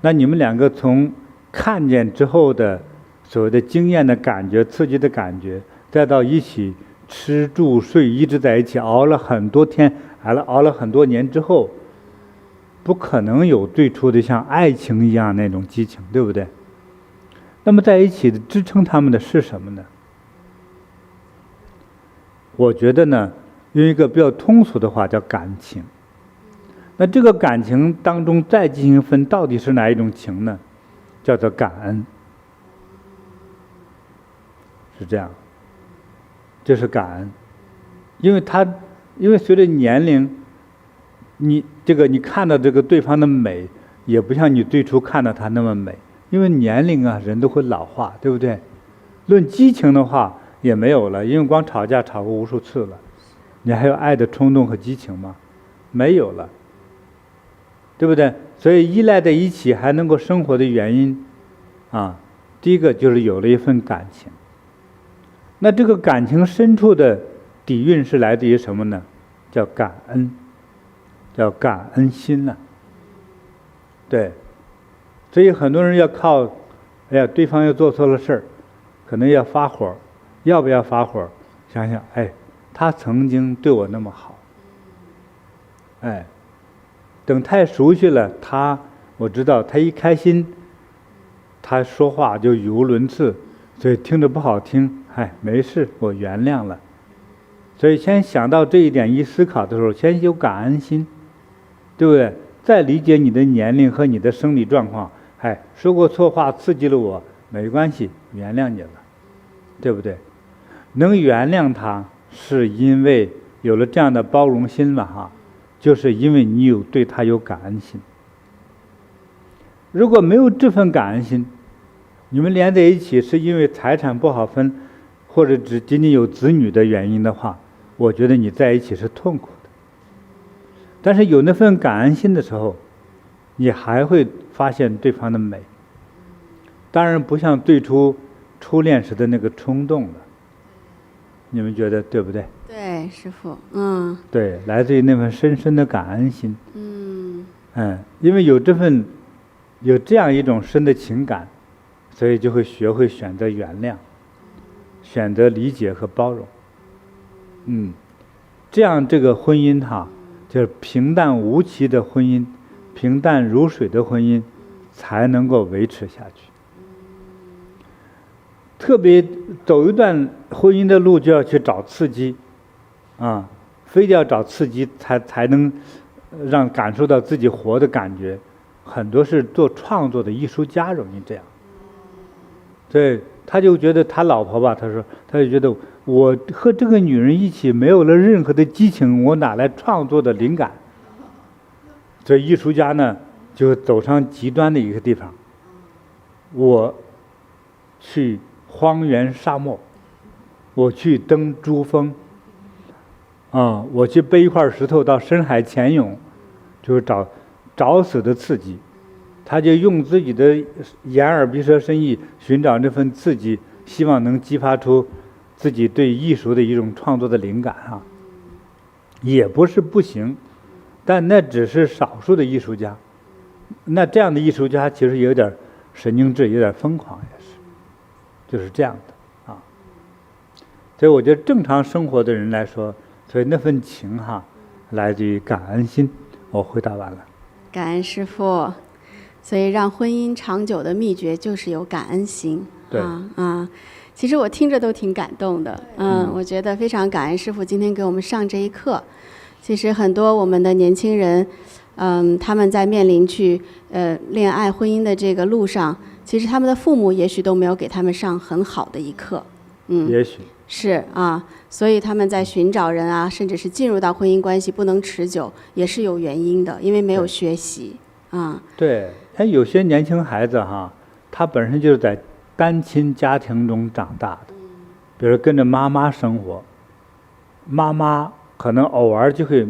那你们2个从看见之后的所谓的经验的感觉、刺激的感觉，再到一起吃住睡，一直在一起熬了很多天，熬了很多年之后，不可能有最初的像爱情一样那种激情，对不对？那么在一起的支撑他们的是什么呢？我觉得呢，用一个比较通俗的话叫感情。那这个感情当中再进行分，到底是哪一种情呢？叫做感恩，是这样。这是感恩，因为随着年龄你看到这个对方的美，也不像你最初看到他那么美，因为年龄啊，人都会老化，对不对？论激情的话也没有了，因为光吵架吵过无数次了，你还有爱的冲动和激情吗？没有了，对不对？所以依赖在一起还能够生活的原因啊，第一个就是有了一份感情。那这个感情深处的底蕴是来自于什么呢？叫感恩，叫感恩心了。对，所以很多人要靠，哎呀，对方又做错了事儿，可能要发火，要不要发火？想想，哎，他曾经对我那么好，哎，等太熟悉了，我知道他一开心，他说话就语无伦次，所以听着不好听，哎，没事，我原谅了。所以先想到这一点，一思考的时候，先有感恩心，对不对？再理解你的年龄和你的生理状况，哎，说过错话刺激了我，没关系，原谅你了，对不对？能原谅他，是因为有了这样的包容心了哈，就是因为你对他有感恩心。如果没有这份感恩心，你们连在一起是因为财产不好分，或者只仅仅有子女的原因的话，我觉得你在一起是痛苦的。但是有那份感恩心的时候，你还会发现对方的美。当然不像最初初恋时的那个冲动了，你们觉得对不对？对，师父，对，来自于那份深深的感恩心。因为有这样一种深的情感，所以就会学会选择原谅，选择理解和包容。这样这个婚姻就是平淡无奇的婚姻，平淡如水的婚姻才能够维持下去。特别走一段婚姻的路，就要去找刺激非得要找刺激才能让感受到自己活的感觉。很多是做创作的艺术家容易这样，对，他就觉得他老婆吧，他就觉得我和这个女人一起没有了任何的激情，我哪来创作的灵感？所以艺术家呢，就走上极端的一个地方，我去荒原沙漠，我去登珠峰我去背一块石头到深海潜泳，就是找死的刺激。他就用自己的眼耳鼻舌身意寻找这份刺激，希望能激发出自己对艺术的一种创作的灵感也不是不行，但那只是少数的艺术家。那这样的艺术家其实有点神经质，有点疯狂，也是就是这样的所以我觉得正常生活的人来说，所以那份情来自于感恩心。我回答完了。感恩师父。所以让婚姻长久的秘诀就是有感恩心。对其实我听着都挺感动的。我觉得非常感恩师父今天给我们上这一课。其实很多我们的年轻人，他们在面临去恋爱婚姻的这个路上，其实他们的父母也许都没有给他们上很好的一课。也许是所以他们在寻找人甚至是进入到婚姻关系不能持久，也是有原因的，因为没有学习对，他有些年轻孩子他本身就是在单亲家庭中长大的，比如跟着妈妈生活，妈妈可能偶尔就会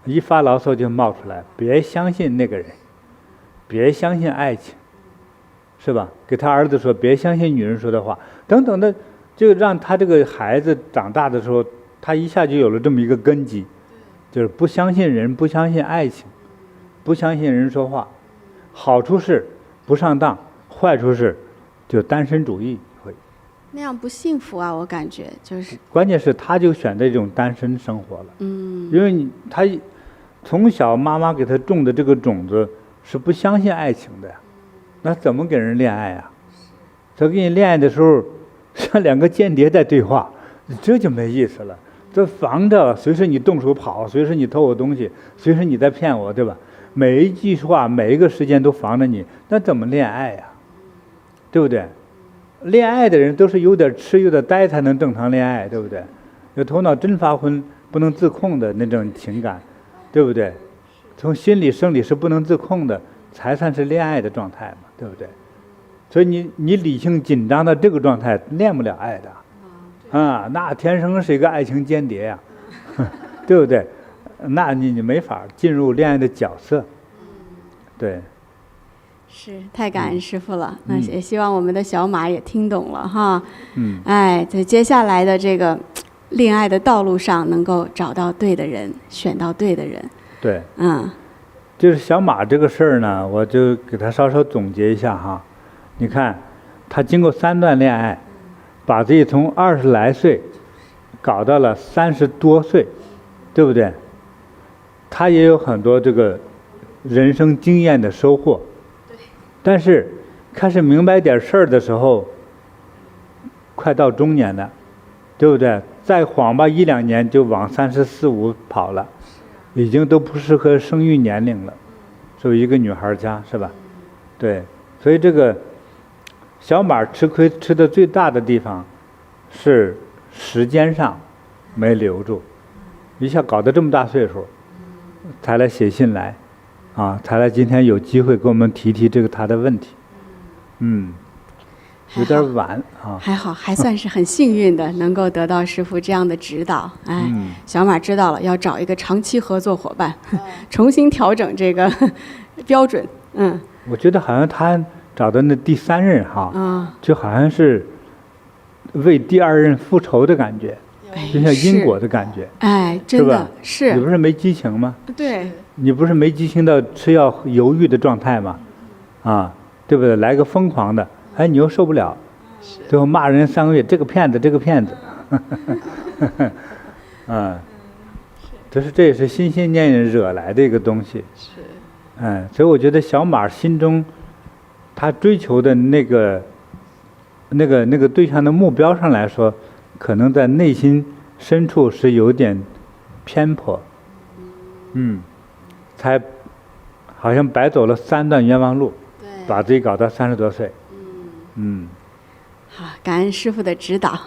一发牢骚就冒出来，别相信那个人，别相信爱情，是吧？给他儿子说别相信女人说的话，等等的，就让他这个孩子长大的时候，他一下就有了这么一个根基，就是不相信人，不相信爱情，不相信人说话。好处是不上当，坏处是就单身主义会那样不幸福我感觉就是关键是他就选择这种单身生活了。因为他从小妈妈给他种的这个种子是不相信爱情的呀，那怎么给人恋爱他跟你恋爱的时候像两个间谍在对话，这就没意思了。这防着随时你动手跑，随时你偷我东西，随时你在骗我，对吧？每一句话每一个时间都防着你，那怎么恋爱对不对？恋爱的人都是有点痴有点呆才能正常恋爱，对不对？有头脑真发昏不能自控的那种情感，对不对？从心理生理是不能自控的，才算是恋爱的状态嘛，对不对？所以你理性紧张的这个状态恋不了爱的，啊，那天生是一个爱情间谍呀，对不对？那你没法进入恋爱的角色，对。是，太感恩师父了。那也希望我们的小马也听懂了哈。哎，在接下来的这个恋爱的道路上，能够找到对的人，选到对的人。对，就是小马这个事儿呢，我就给他稍稍总结一下哈。你看，他经过3段恋爱，把自己从20来岁搞到了30多岁，对不对？他也有很多这个人生经验的收获。但是开始明白点事儿的时候，快到中年了，对不对？再晃吧1、2年就往34、35跑了，已经都不适合生育年龄了，作为一个女孩家是吧？对，所以这个小马吃亏吃的最大的地方是时间上没留住，一下搞得这么大岁数，才来写信来。才来今天有机会跟我们提这个他的问题，有点晚啊。还好，还算是很幸运的，能够得到师父这样的指导。哎，小马知道了，要找一个长期合作伙伴，重新调整这个标准。我觉得好像他找的那第3任哈，就好像是为第2任复仇的感觉，就像因果的感觉。哎，真的是。你不是没激情吗？对。你不是没激情到吃药犹豫的状态吗？对不对？来个疯狂的，哎，你又受不了，最后骂人3个月，这个骗子，这个骗子，这也是心心念念惹来的一个东西。所以我觉得小马心中，他追求的那个对象的目标上来说，可能在内心深处是有点偏颇，才好像白走了3段冤枉路，把自己搞到30多岁。好，感恩师父的指导。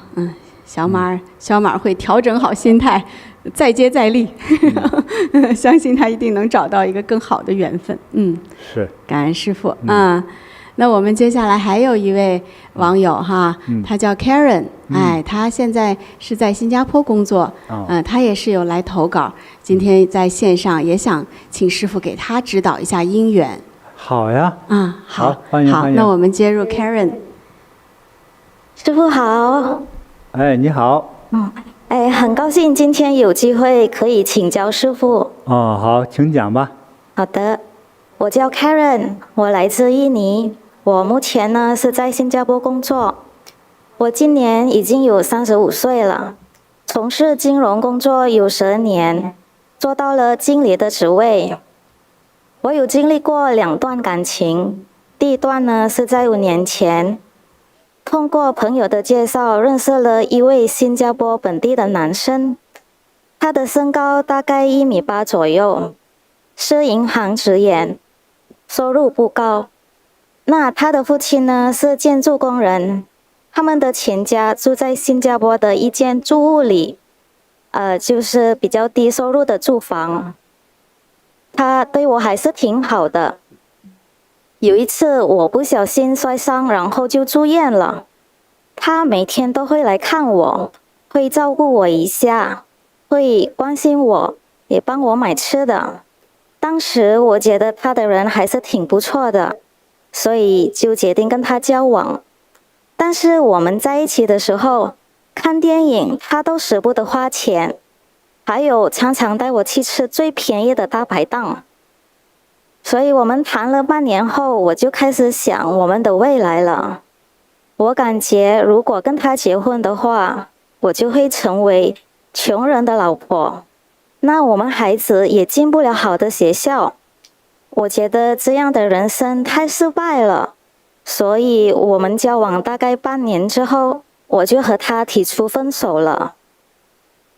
小马会调整好心态，再接再厉，相信他一定能找到一个更好的缘分。是。感恩师父。那我们接下来还有一位网友哈，他叫 Karen，他现在是在新加坡工作，他也是有来投稿，今天在线上也想请师父给他指导一下姻缘。好呀。好，欢迎。好，那我们接入 Karen。师父好。哎，你好。很高兴今天有机会可以请教师父。好，请讲吧。好的，我叫 Karen， 我来自印尼。我目前呢是在新加坡工作，我今年已经有35岁了，从事金融工作有10年，做到了经理的职位。我有经历过2段感情，第一段呢是在5年前，通过朋友的介绍认识了一位新加坡本地的男生，他的身高大概1.8米左右，是银行职员，收入不高。那他的父亲呢是建筑工人，他们的全家住在新加坡的一间住屋里，就是比较低收入的住房。他对我还是挺好的。有一次我不小心摔伤，然后就住院了。他每天都会来看我，会照顾我一下，会关心我，也帮我买吃的。当时我觉得他的人还是挺不错的，所以就决定跟他交往。但是我们在一起的时候，看电影他都舍不得花钱，还有常常带我去吃最便宜的大排档。所以我们谈了半年后，我就开始想我们的未来了。我感觉如果跟他结婚的话，我就会成为穷人的老婆，那我们孩子也进不了好的学校。我觉得这样的人生太失败了，所以我们交往大概半年之后，我就和他提出分手了。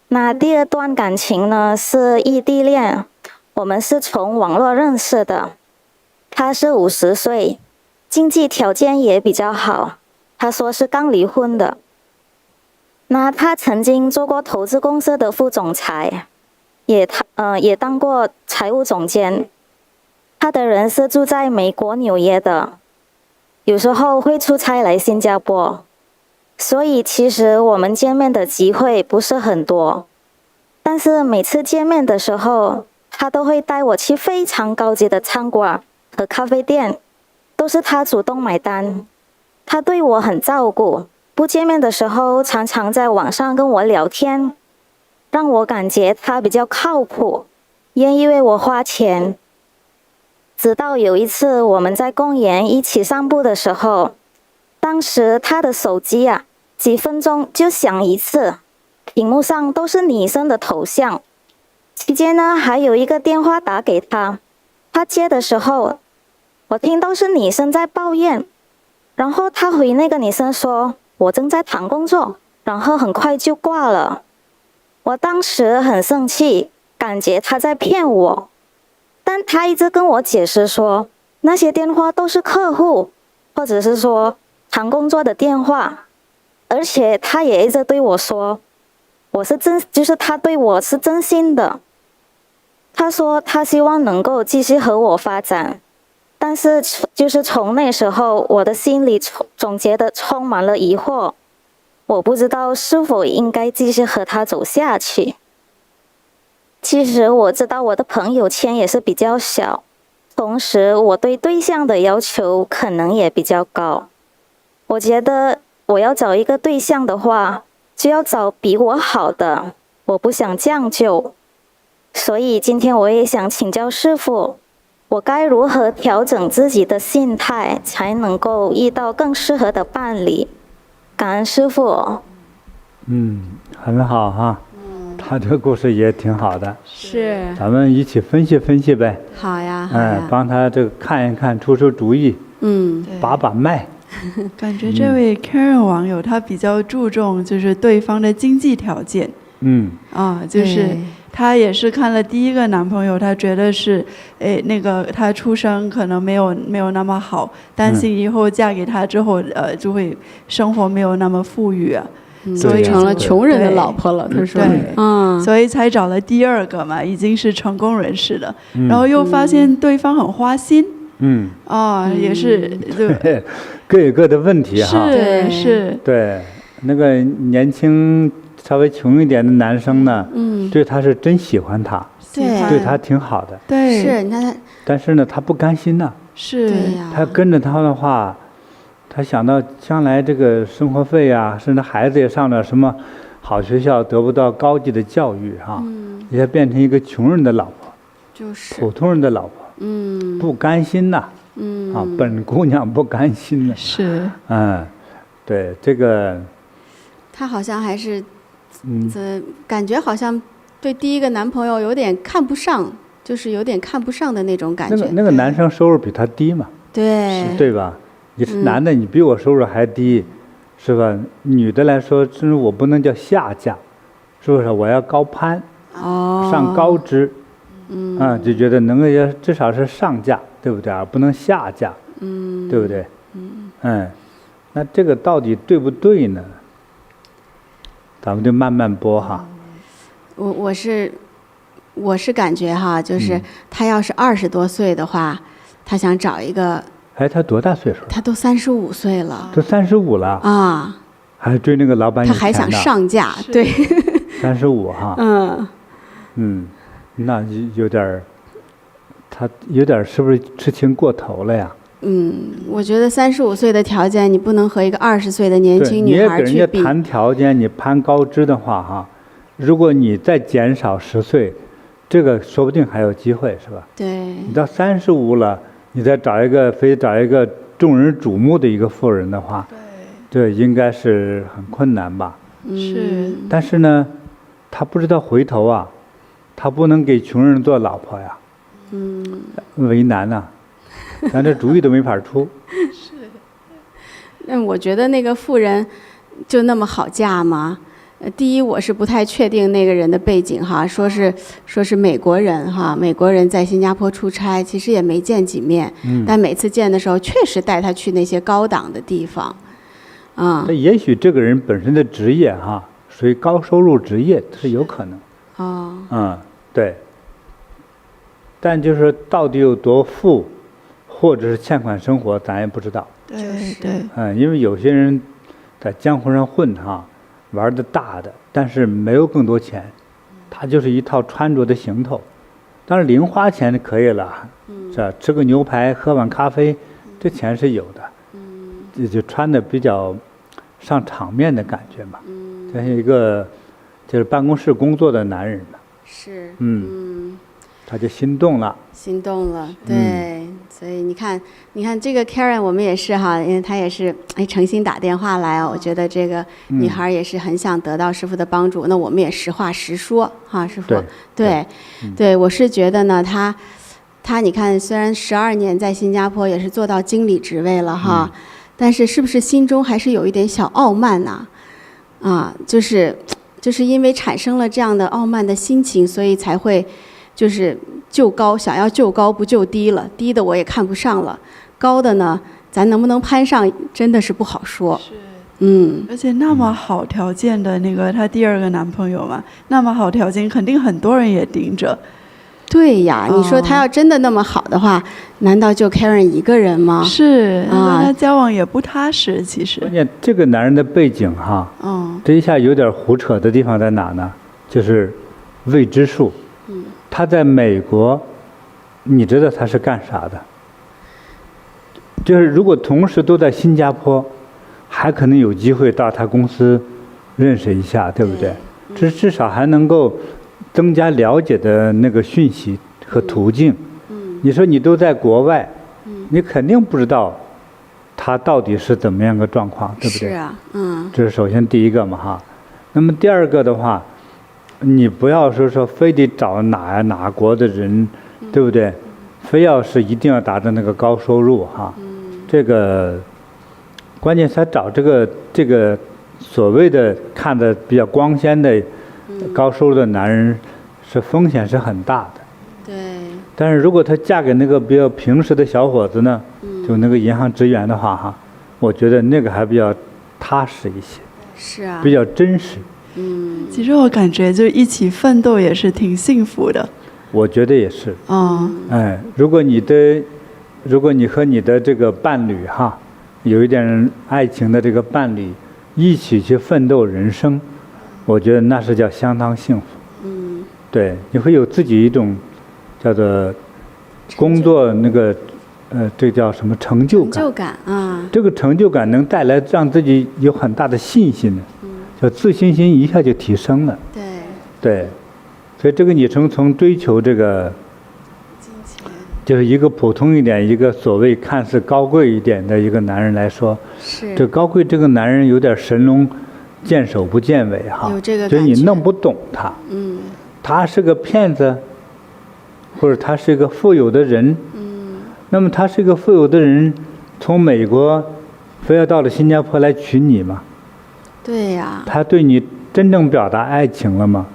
那第2段感情呢是异地恋，我们是从网络认识的。他是50岁，经济条件也比较好，他说是刚离婚的。那他曾经做过投资公司的副总裁，也当过财务总监。他的人是住在美国纽约的，有时候会出差来新加坡，所以其实我们见面的机会不是很多。但是每次见面的时候，他都会带我去非常高级的餐馆和咖啡店，都是他主动买单。他对我很照顾，不见面的时候常常在网上跟我聊天，让我感觉他比较靠谱，愿意为我花钱。直到有一次我们在公园一起散步的时候，当时他的手机几分钟就响一次，屏幕上都是女生的头像。期间呢，还有一个电话打给他，他接的时候，我听到是女生在抱怨，然后他回那个女生说我正在谈工作，然后很快就挂了。我当时很生气，感觉他在骗我，但他一直跟我解释说那些电话都是客户，或者是说谈工作的电话，而且他也一直对我说就是他对我是真心的。他说他希望能够继续和我发展，但是就是从那时候我的心里总觉得充满了疑惑，我不知道是否应该继续和他走下去。其实我知道我的朋友圈也是比较小，同时我对对象的要求可能也比较高。我觉得我要找一个对象的话，就要找比我好的，我不想将就。所以今天我也想请教师父，我该如何调整自己的心态，才能够遇到更适合的伴侣？感恩师父。很好哈。他这个故事也挺好的。是。咱们一起分析分析呗。好呀。帮他这个看一看，出出主意。把把脉。感觉这位 Karen 网友他比较注重就是对方的经济条件。就是他也是看了第一个男朋友，他觉得是那个他出身可能没有那么好，担心以后嫁给他之后就会生活没有那么富裕所以成了穷人的老婆了。他说所以才找了第二个嘛，已经是成功人士了。然后又发现对方很花心。也是对，各有各的问题哈。是对，那个年轻稍微穷一点的男生呢，对他是真喜欢他，对他挺好的。对，是你看他，但是呢，他不甘心呢。是，他跟着他的话，他想到将来这个生活费甚至孩子也上了什么好学校，得不到高级的教育也变成一个穷人的老婆，就是普通人的老婆。不甘心呐。本姑娘不甘心了。是。对这个。他好像还是。感觉好像对第一个男朋友有点看不上，就是有点看不上的那种感觉。那个男生收入比他低嘛，对吧？你是男的，你比我收入还低，是吧？女的来说，甚至我不能叫下嫁，是不是？我要高攀，上高枝，就觉得能够至少是上嫁，对不对？而不能下嫁，对不对？那这个到底对不对呢？咱们就慢慢播哈。我是感觉就是他要是20多岁的话，他想找一个。他多大岁数？他都35岁了。都35了还追那个老板有钱的。他还想上架，对。35哈。那有点他有点是不是痴情过头了呀？我觉得35岁的条件，你不能和一个20岁的年轻女孩去比。你也给人家谈条件，你攀高枝的话如果你再减少10岁，这个说不定还有机会，是吧？对。你到35了，你再非找一个众人瞩目的一个妇人的话，这应该是很困难吧？是。但是呢，他不知道回头他不能给穷人做老婆呀。为难呐。咱这主意都没法出。是。那我觉得那个妇人就那么好嫁吗？第一，我是不太确定那个人的背景说是美国人美国人在新加坡出差，其实也没见几面，但每次见的时候确实带他去那些高档的地方。那也许这个人本身的职业属于高收入职业是有可能。对。但就是到底有多富，或者是欠款生活，咱也不知道。对对。因为有些人在江湖上混哈，玩的大的，但是没有更多钱，他就是一套穿着的行头。当然零花钱就可以了，是吧？吃个牛排，喝碗咖啡，这钱是有的。就穿的比较上场面的感觉嘛。像一个就是办公室工作的男人嘛。是。他就心动了。心动了，对。所以你看这个 Karen， 我们也是哈，因为她也是诚心打电话来我觉得这个女孩也是很想得到师父的帮助。那我们也实话实说哈，师父。对，我是觉得呢，她你看，虽然12年在新加坡也是做到经理职位了哈，但是是不是心中还是有一点小傲慢呐？就是因为产生了这样的傲慢的心情，所以才会就是就高，想要就高不就低了，低的我也看不上了，高的呢，咱能不能攀上，真的是不好说。是。嗯，而且那么好条件的那个她第二个男朋友嘛，那么好条件，肯定很多人也盯着。对呀，你说他要真的那么好的话，难道就 Karen 一个人吗？是啊，他交往也不踏实，其实。关键这个男人的背景哈，这一下有点胡扯的地方在哪呢？就是未知数。他在美国，你知道他是干啥的？就是如果同时都在新加坡，还可能有机会到他公司认识一下，对不对？至少还能够增加了解的那个讯息和途径。你说你都在国外，你肯定不知道他到底是怎么样个状况，对不对？是啊，这是首先第一个嘛哈。那么第二个的话，你不要说非得找哪国的人，对不对？非要是一定要达到那个高收入哈。这个关键他找这个所谓的看的比较光鲜的高收入的男人，是风险是很大的。对。但是如果她嫁给那个比较平时的小伙子呢，就那个银行职员的话哈，我觉得那个还比较踏实一些。是啊。比较真实。其实我感觉就一起奋斗也是挺幸福的。我觉得也是。如果你和你的这个伴侣哈，有一点爱情的这个伴侣，一起去奋斗人生，我觉得那是叫相当幸福。对，你会有自己一种叫做工作那个这叫什么成就感？成就感啊。这个成就感能带来让自己有很大的信心的，叫自信心一下就提升了。对，所以这个女生从追求这个金钱，就是一个普通一点，一个所谓看似高贵一点的一个男人来说，这高贵这个男人有点神龙见首不见尾哈，有这个感觉，就你弄不懂他。他是个骗子，或者他是一个富有的人。那么他是一个富有的人，从美国非要到了新加坡来娶你吗？对呀。他对你真正表达爱情了吗？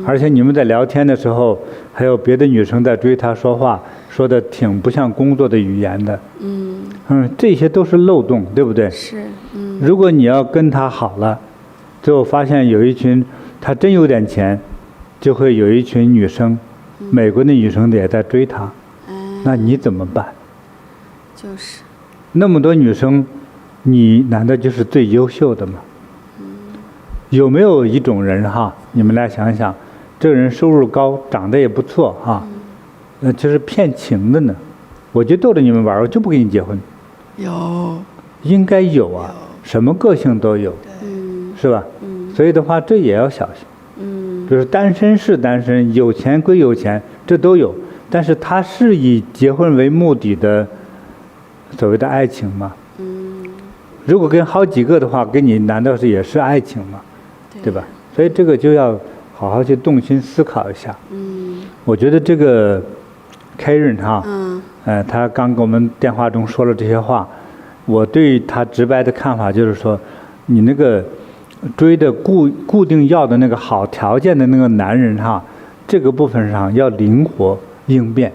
而且你们在聊天的时候，还有别的女生在追他说话，说的挺不像工作的语言的。这些都是漏洞，对不对？是。如果你要跟他好了，最后发现有一群他真有点钱，就会有一群女生，美国的女生也在追他，那你怎么办？就是那么多女生，你难道就是最优秀的吗？有没有一种人哈，你们来想想，这个人收入高，长得也不错哈，就是骗情的呢？我就逗着你们玩，我就不跟你结婚。有。应该有啊，什么个性都有，是吧？所以的话，这也要小心。就是单身是单身，有钱归有钱，这都有，但是他是以结婚为目的的所谓的爱情吗？如果跟好几个的话，跟你难道是也是爱情吗？对吧？所以这个就要好好去动心思考一下。我觉得这个Karen哈，他刚跟我们电话中说了这些话，我对他直白的看法就是说，你那个追的固定要的那个好条件的那个男人哈，这个部分上要灵活应变，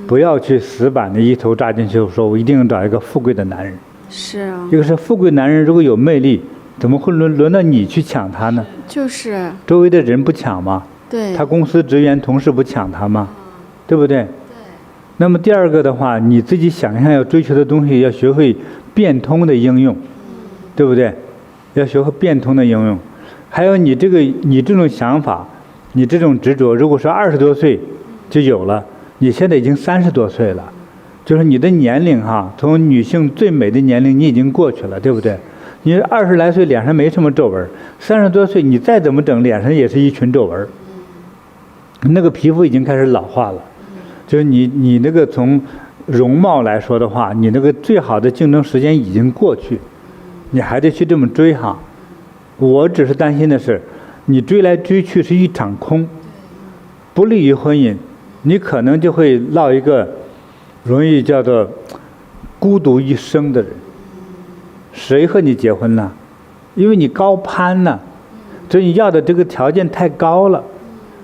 不要去死板的一头扎进去，说我一定要找一个富贵的男人。是啊。一个是富贵男人如果有魅力，怎么会轮到你去抢他呢？就是。周围的人不抢吗？对。他公司职员同事不抢他吗？对不对？对。那么第二个的话，你自己想象要追求的东西，要学会变通的应用，对不对？要学会变通的应用。还有你这种想法，你这种执着，如果说20多岁就有了，你现在已经30多岁了，就是你的年龄哈，从女性最美的年龄你已经过去了，对不对？你20来岁脸上没什么皱纹，30多岁你再怎么整，脸上也是一群皱纹，那个皮肤已经开始老化了。就是你那个从容貌来说的话，你那个最好的竞争时间已经过去，你还得去这么追哈。我只是担心的是，你追来追去是一场空，不利于婚姻，你可能就会落一个容易叫做孤独一生的人。谁和你结婚呢？因为你高攀呢，所以你要的这个条件太高了，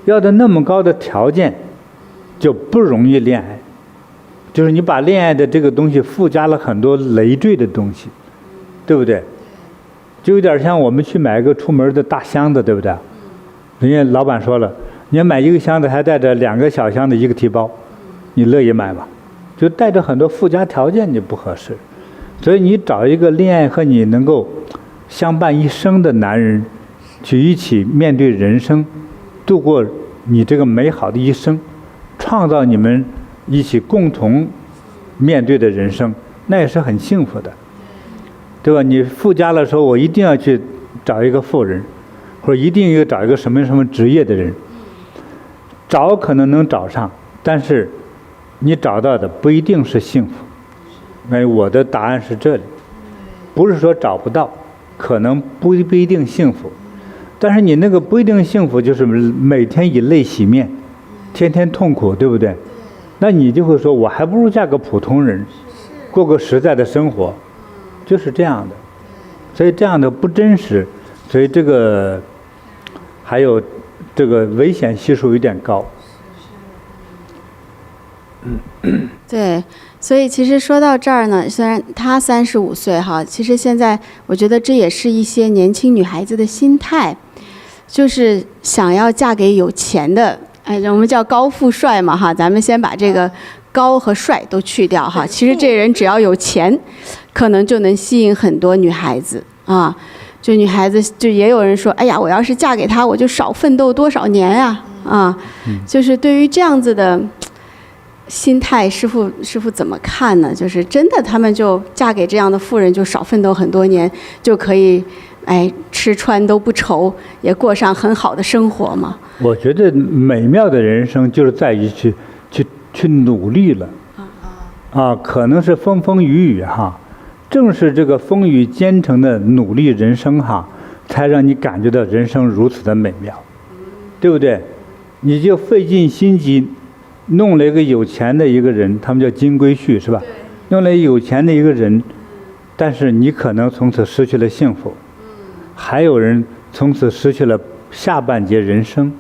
要的那么高的条件就不容易恋爱，就是你把恋爱的这个东西附加了很多累赘的东西，对不对？就有点像我们去买一个出门的大箱子，对不对？人家老板说了，你要买一个箱子还带着2个小箱子1个提包，你乐意买吗？就带着很多附加条件就不合适。所以你找一个恋爱和你能够相伴一生的男人，去一起面对人生，度过你这个美好的一生，创造你们一起共同面对的人生，那也是很幸福的，对吧？你附加了说我一定要去找一个富人，或者一定要找一个什么什么职业的人，找可能能找上，但是你找到的不一定是幸福。我的答案是这里，不是说找不到，可能不一定幸福，但是你那个不一定幸福，就是每天以泪洗面，天天痛苦，对不对？那你就会说，我还不如嫁个普通人，过个实在的生活，就是这样的。所以这样的不真实，所以这个还有这个危险系数有点高。对，所以其实说到这儿呢，虽然他35岁哈，其实现在我觉得这也是一些年轻女孩子的心态，就是想要嫁给有钱的，我们叫高富帅嘛哈，咱们先把这个高和帅都去掉哈。其实这人只要有钱，可能就能吸引很多女孩子啊。就女孩子就也有人说，哎呀，我要是嫁给他，我就少奋斗多少年呀啊。就是对于这样子的心态，师父怎么看呢？就是真的，他们就嫁给这样的富人，就少奋斗很多年，就可以，吃穿都不愁，也过上很好的生活吗？我觉得美妙的人生就是在于去努力了，可能是风风雨雨哈，正是这个风雨兼程的努力人生哈，才让你感觉到人生如此的美妙，对不对？你就费尽心机弄了一个有钱的一个人，他们叫金龟婿是吧？弄了有钱的一个人，但是你可能从此失去了幸福，还有人从此失去了下半截人生。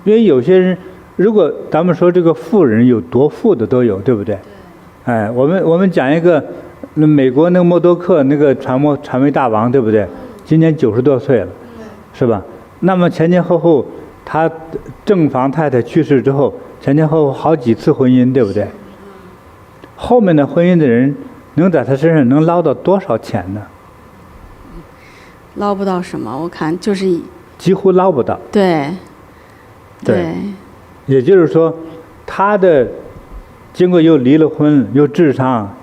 因为有些人，如果咱们说这个富人有多富的都有，对不对？我们讲一个美国那个默多克那个传媒大王，对不对？今年90多岁了，是吧？那么前后他正房太太去世之后，前后好几次婚姻，对不对？后面的婚姻的人能在他身上能捞到多少钱呢？捞不到什么，我看就是几乎捞不到。对，也就是说，他的经过又离了婚又治伤，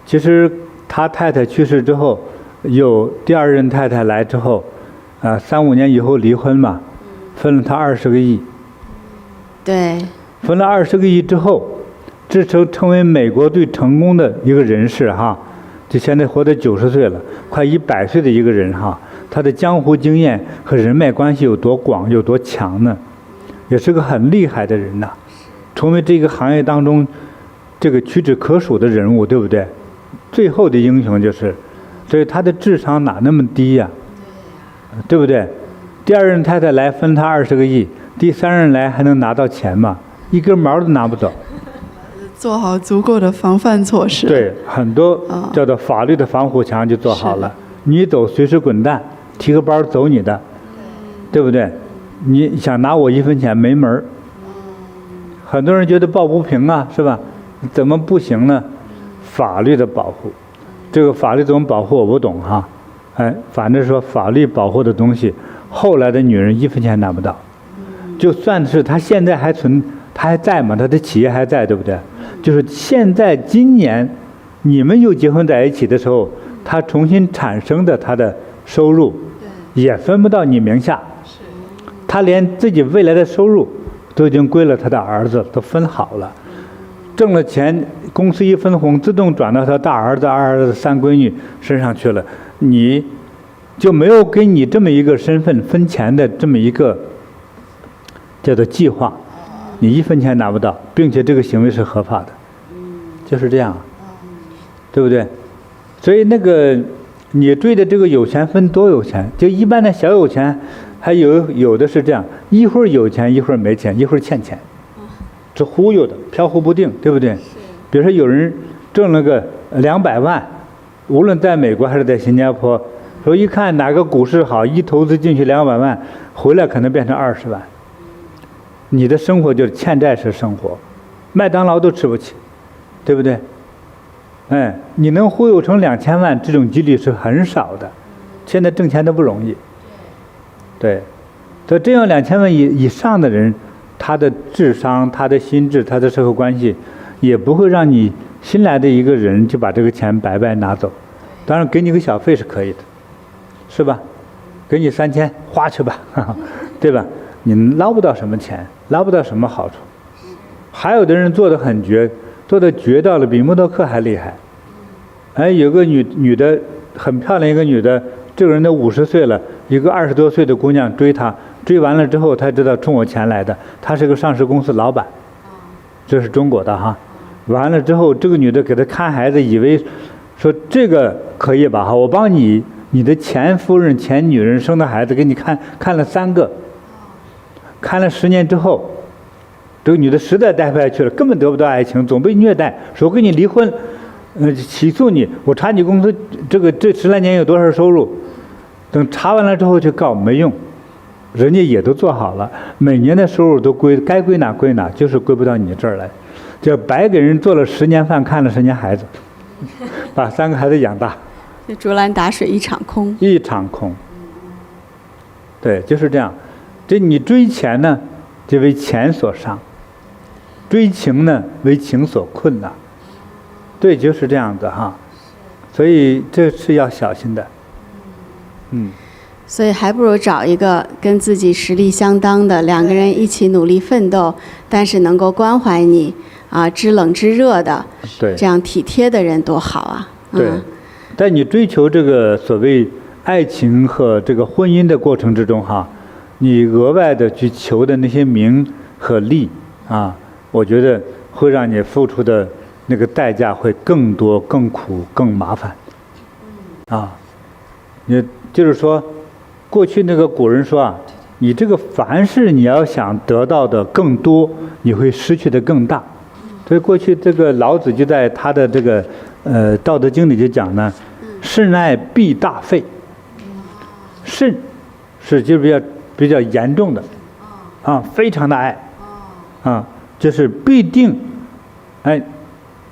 其实他太太去世之后，有第二任太太来之后，3、5年以后离婚嘛，分了他20个亿。对。分了20个亿之后，这成为美国最成功的一个人士哈，就现在活得90岁了，快100岁的一个人哈，他的江湖经验和人脉关系有多广有多强呢？也是个很厉害的人呐，成为这个行业当中这个屈指可数的人物，对不对？最后的英雄就是，所以他的智商哪那么低呀？对不对？第二任太太来分他20个亿，第三任来还能拿到钱吗？一根毛都拿不走。做好足够的防范措施。对，很多叫做法律的防护墙就做好了，你走随时滚蛋，提个包走你的，对不对？你想拿我1分钱没门儿。很多人觉得抱不平啊，是吧？怎么不行呢？法律的保护，这个法律怎么保护我不懂哈，反正说法律保护的东西，后来的女人1分钱拿不到。就算是他现在还他还在嘛，他的企业还在，对不对？就是现在今年你们又结婚在一起的时候，他重新产生的他的收入也分不到你名下，他连自己未来的收入都已经归了他的儿子，都分好了，挣了钱公司一分红自动转到他大儿子、二儿子、3闺女身上去了，你就没有给你这么一个身份分钱的这么一个叫做计划，你1分钱拿不到，并且这个行为是合法的，就是这样，对不对？所以那个你追的这个有钱分多有钱，就一般的小有钱，还有的是这样，一会儿有钱一会儿没钱，一会儿欠钱，这忽悠的，飘忽不定，对不对？比如说有人挣了个200万，无论在美国还是在新加坡，说一看哪个股市好，一投资进去200万，回来可能变成20万。你的生活就是欠债式生活，麦当劳都吃不起，对不对？你能忽悠成2000万，这种几率是很少的。现在挣钱都不容易，对。所以这样2000万以上的人，他的智商、他的心智、他的社会关系，也不会让你新来的一个人就把这个钱白白拿走。当然，给你个小费是可以的，是吧？给你3000花去吧，对吧？你捞不到什么钱，捞不到什么好处。还有的人做得很绝，做得绝到了比默多克还厉害。有个女的很漂亮，一个女的，这个人都50岁了，一个20多岁的姑娘追她，追完了之后才知道冲我钱来的，她是个上市公司老板，这是中国的哈。完了之后，这个女的给她看孩子，以为说这个可以吧哈，我帮你的前夫人、前女人生的孩子给你看了3个。看了10年之后，这个女的实在待不下去了，根本得不到爱情，总被虐待，说跟你离婚，起诉你，我查你公司这10来年有多少收入，等查完了之后去告没用，人家也都做好了，每年的收入都该归哪归哪，就是归不到你这儿来，就白给人做了10年饭，看了10年孩子，把3个孩子养大，竹篮打水一场空，一场空，对，就是这样。这你追钱呢，就为钱所伤；追情呢，为情所困呐。对，就是这样子哈。所以这是要小心的。所以还不如找一个跟自己实力相当的，2个人一起努力奋斗，但是能够关怀你啊，知冷知热的，对，这样体贴的人多好啊。对，在你追求这个所谓爱情和这个婚姻的过程之中哈。你额外的去求的那些名和利啊，我觉得会让你付出的那个代价会更多、更苦、更麻烦。你就是说，过去那个古人说啊，你这个凡是你要想得到的更多，你会失去的更大。所以过去这个老子就在他的这个《道德经》里就讲呢，甚爱必大费。甚是就比较严重的，非常的爱，就是必定，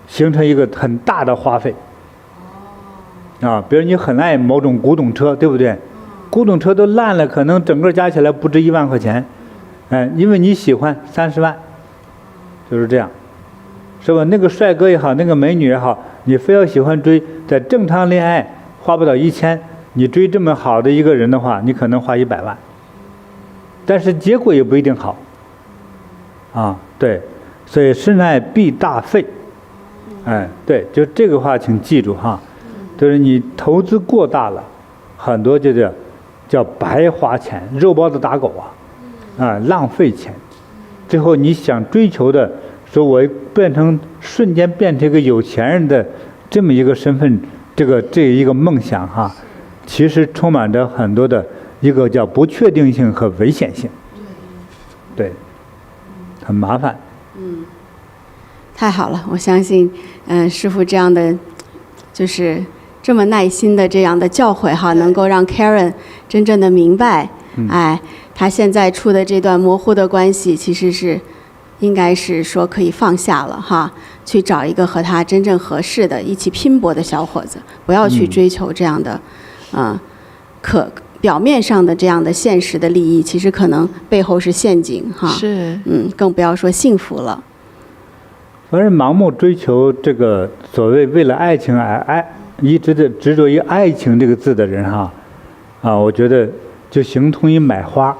形成一个很大的花费，比如你很爱某种古董车，对不对？古董车都烂了，可能整个加起来不值1万块钱，因为你喜欢30万，就是这样，是吧？那个帅哥也好，那个美女也好，你非要喜欢追，在正常恋爱花不到1000，你追这么好的一个人的话，你可能花100万。但是结果也不一定好，对，所以甚爱必大费，对，就这个话请记住哈，就是你投资过大了，很多就叫白花钱，肉包子打狗浪费钱，最后你想追求的，说我瞬间变成一个有钱人的这么一个身份，这一个梦想哈，其实充满着很多的。一个叫不确定性和危险性，对，很麻烦。太好了，我相信，师父这样的，就是这么耐心的这样的教诲哈，能够让 Karen 真正的明白哎，他现在处的这段模糊的关系，其实是应该是说可以放下了哈，去找一个和他真正合适的、一起拼搏的小伙子，不要去追求这样的，表面上的这样的现实的利益，其实可能背后是陷阱哈。是，更不要说幸福了。反正盲目追求这个所谓为了爱情而爱，一直的执着于爱情这个字的人哈，我觉得就形同于买花。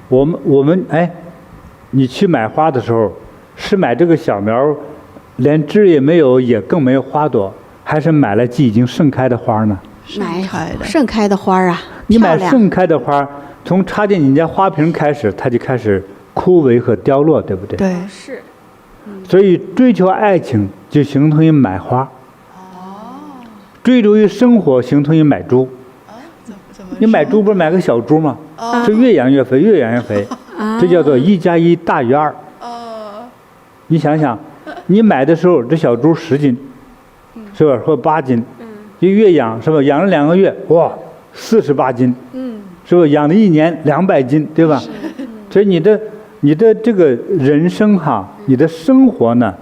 我们你去买花的时候，是买这个小苗，连枝也没有，也更没有花朵，还是买了既已经盛开的花呢？买盛开的花啊，你买盛开的花，从插进你家花瓶开始，它就开始枯萎和凋落，对不对？对，是。所以追求爱情就形同于买花。追逐于生活形同于买猪。你买猪不是买个小猪吗？是越养越肥，越养越肥，这叫做1+1大于2。你想想，你买的时候这小猪10斤，是吧？或8斤。就越养是吧？养了2个月，哇，48斤，是吧？养了1年200斤，对吧？所以你的这个人生哈，你的生活呢，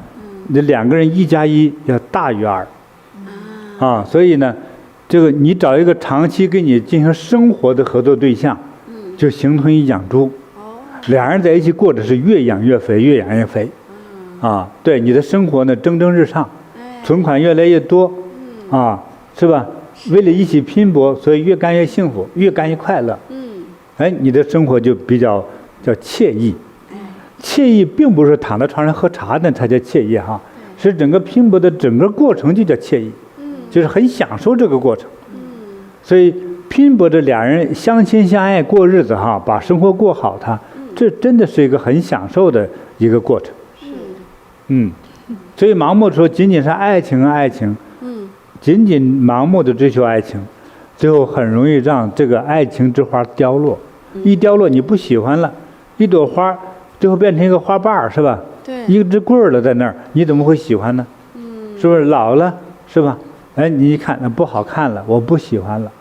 你2个人1+1要大于2，所以呢，这个你找一个长期跟你进行生活的合作对象，就形同于养猪，2人在一起过的是越养越肥，越养越肥，对你的生活呢蒸蒸日上，存款越来越多，是吧？为了一起拼搏，所以越干越幸福，越干越快乐。你的生活就比较叫惬意。惬意并不是躺在床上喝茶那才叫惬意哈，是整个拼搏的整个过程就叫惬意，就是很享受这个过程。所以拼搏着2人相亲相爱过日子哈，把生活过好这真的是一个很享受的一个过程。所以盲目说仅仅是爱情，仅仅盲目的追求爱情，最后很容易让这个爱情之花凋落。一凋落你不喜欢了，一朵花最后变成一个花瓣是吧？对，一只棍儿了在那儿，你怎么会喜欢呢？是不是老了是吧？你一看那不好看了，我不喜欢了。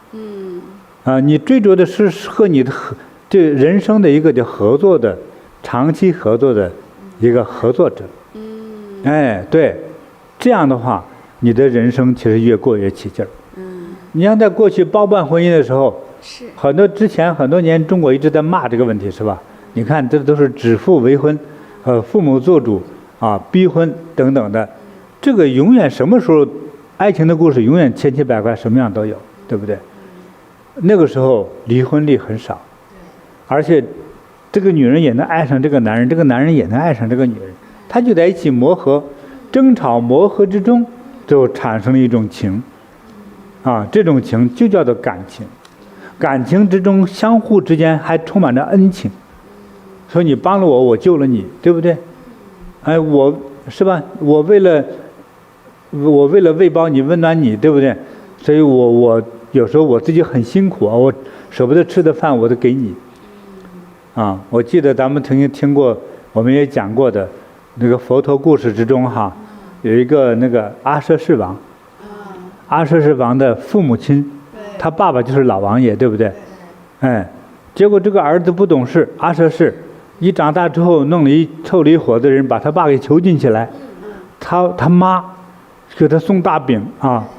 你追逐的是和你的这人生的一个叫合作的长期合作的一个合作者。对，这样的话。你的人生其实越过越起劲儿。你像在过去包办婚姻的时候，之前很多年中国一直在骂这个问题，是吧？你看这都是指腹为婚，父母做主逼婚等等的，这个永远什么时候爱情的故事永远千奇百怪，什么样都有，对不对？那个时候离婚率很少，而且这个女人也能爱上这个男人，这个男人也能爱上这个女人，他就在一起磨合，争吵磨合之中。就产生了一种情，这种情就叫做感情，感情之中相互之间还充满着恩情，说你帮了我，我救了你，对不对？我是吧？我为了喂饱你，温暖你，对不对？所以我有时候我自己很辛苦我舍不得吃的饭我都给你，我记得咱们曾经听过，我们也讲过的那个佛陀故事之中哈。有一个那个阿舍世王，阿舍世王的父母亲，他爸爸就是老王爷，对不对？结果这个儿子不懂事，阿舍世一长大之后，弄了一凑了一伙子人，把他爸给囚禁起来。他妈给他送大饼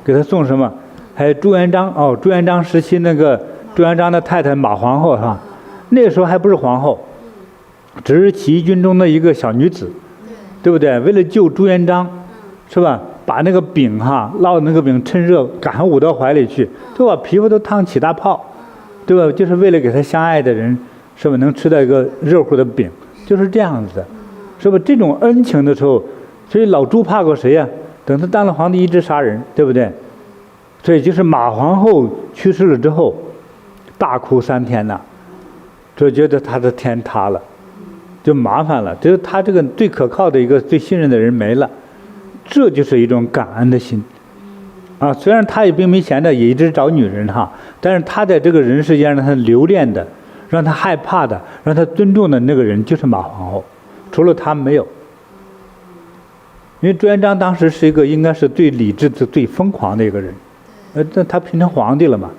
给他送什么？还有朱元璋朱元璋时期那个朱元璋的太太马皇后是吧？那个时候还不是皇后，只是起义军中的一个小女子，对不对？为了救朱元璋。是吧？把那个饼烙那个饼趁热赶快捂到怀里去，就把皮肤都烫起大泡，对吧？就是为了给他相爱的人，是吧？能吃到一个热乎的饼，就是这样子的，是吧？这种恩情的时候，所以老朱怕过谁呀？等他当了皇帝，一直杀人，对不对？所以就是马皇后去世了之后，大哭3天呐，就觉得他的天塌了，就麻烦了，就是他这个最可靠的一个最信任的人没了。这就是一种感恩的心，虽然他也并没闲着，也一直找女人但是他在这个人世间让他留恋的，让他害怕的，让他尊重的那个人就是马皇后，除了他没有。因为朱元璋当时是一个应该是最理智的、最疯狂的一个人，他变成皇帝了嘛，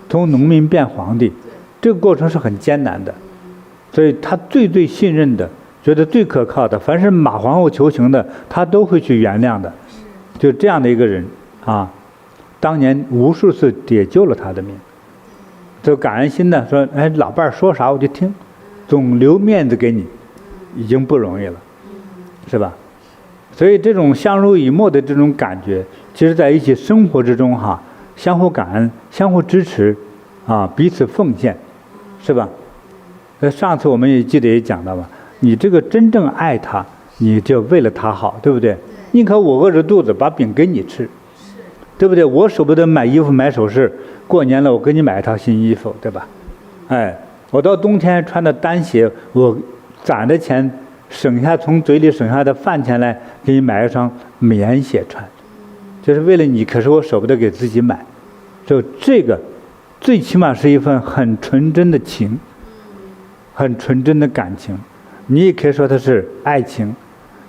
从农民变皇帝，这个过程是很艰难的，所以他最信任的，觉得最可靠的，凡是马皇后求情的，他都会去原谅的，就这样的一个人啊，当年无数次也救了他的命，就感恩心的说，哎，老伴儿说啥我就听，总留面子给你，已经不容易了，是吧？所以这种相濡以沫的这种感觉，其实在一起生活之中哈，相互感恩，相互支持，啊，彼此奉献，是吧？上次我们也记得也讲到吧，你这个真正爱他，你就为了他好，对不对？宁可我饿着肚子把饼给你吃，对不对？我舍不得买衣服买首饰，过年了我给你买一套新衣服，对吧？哎，我到冬天穿的单鞋，我攒的钱从嘴里省下的饭钱来给你买一双棉鞋穿，就是为了你，可是我舍不得给自己买，就这个最起码是一份很纯真的情，很纯真的感情。你也可以说它是爱情，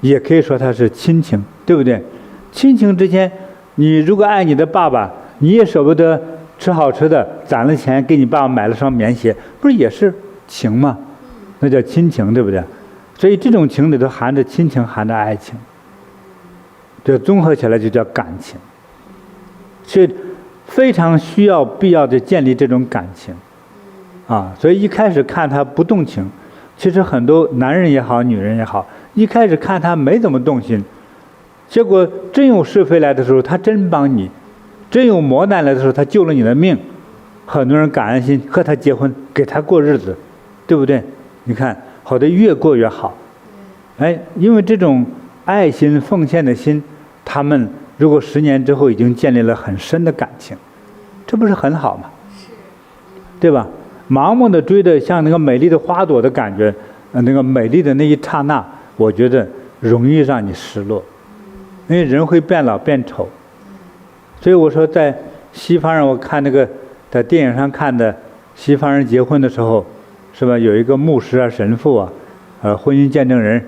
也可以说它是亲情，对不对？亲情之间，你如果爱你的爸爸，你也舍不得吃好吃的，攒了钱给你爸爸买了双棉鞋，不是也是情吗？那叫亲情，对不对？所以这种情里头含着亲情，含着爱情，这综合起来就叫感情，是非常必要的建立这种感情啊。所以一开始看他不动情，其实很多男人也好，女人也好，一开始看他没怎么动心，结果真有是非来的时候，他真帮你；真有磨难来的时候，他救了你的命。很多人感恩心，和他结婚，给他过日子，对不对？你看，好的越过越好。哎，因为这种爱心奉献的心，他们如果10年之后已经建立了很深的感情，这不是很好吗？对吧？盲目的追的像那个美丽的花朵的感觉，那个美丽的那一刹那，我觉得容易让你失落，因为人会变老变丑。所以我说，在西方人，我看那个在电影上看的西方人结婚的时候，是吧？有一个牧师啊、神父啊，婚姻见证人，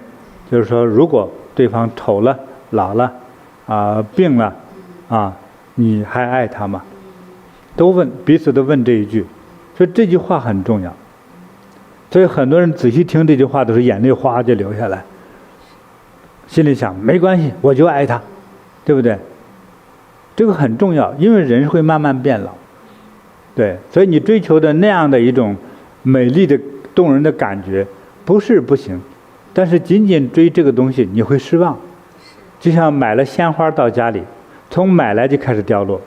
就是说，如果对方丑了、老了，病了，你还爱他吗？彼此都问这一句，所以这句话很重要。所以很多人仔细听这句话的时候，眼泪哗就流下来，心里想没关系，我就爱他，对不对？这个很重要，因为人会慢慢变老，对，所以你追求的那样的一种美丽的、动人的感觉，不是不行，但是仅仅追这个东西，你会失望。就像买了鲜花到家里，从买来就开始掉落，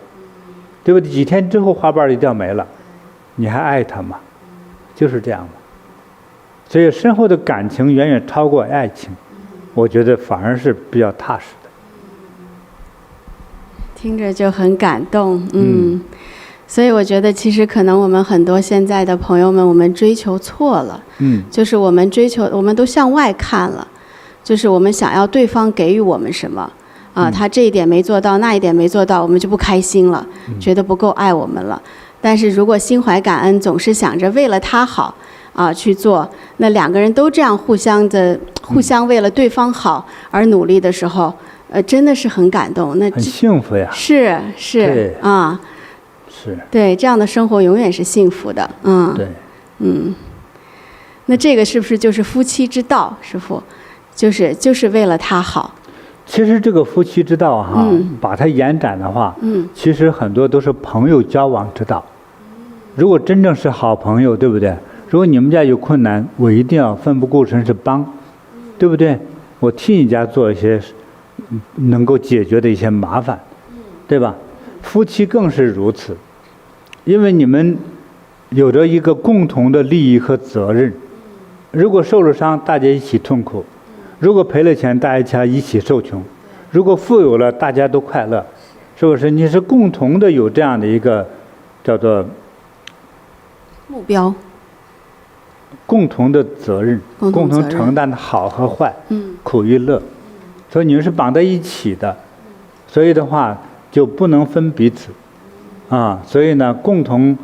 对不对？几天之后花瓣就掉没了，你还爱它吗？就是这样嘛。所以深厚的感情远远超过爱情，我觉得反而是比较踏实的。听着就很感动，所以我觉得其实可能我们很多现在的朋友们，我们追求错了，就是我们都向外看了，就是我们想要对方给予我们什么他这一点没做到，那一点没做到，我们就不开心了，觉得不够爱我们了。但是如果心怀感恩，总是想着为了他好去做，那两个人都这样互相为了对方好而努力的时候，真的是很感动，那很幸福呀。是对是，对，这样的生活永远是幸福的，对，那这个是不是就是夫妻之道，师父？就是为了他好。其实这个夫妻之道把它延展的话，其实很多都是朋友交往之道。如果真正是好朋友，对不对？如果你们家有困难，我一定要奋不顾身是帮，对不对？我替你家做一些能够解决的一些麻烦，对吧？夫妻更是如此，因为你们有着一个共同的利益和责任。如果受了伤，大家一起痛苦；如果赔了钱，大家一起受穷；如果富有了，大家都快乐，是不是？你是共同的有这样的一个叫做目标，共同的责任，共同承担的好和坏，苦与乐，所以你们是绑在一起的，所以的话就不能分彼此，所以呢，共同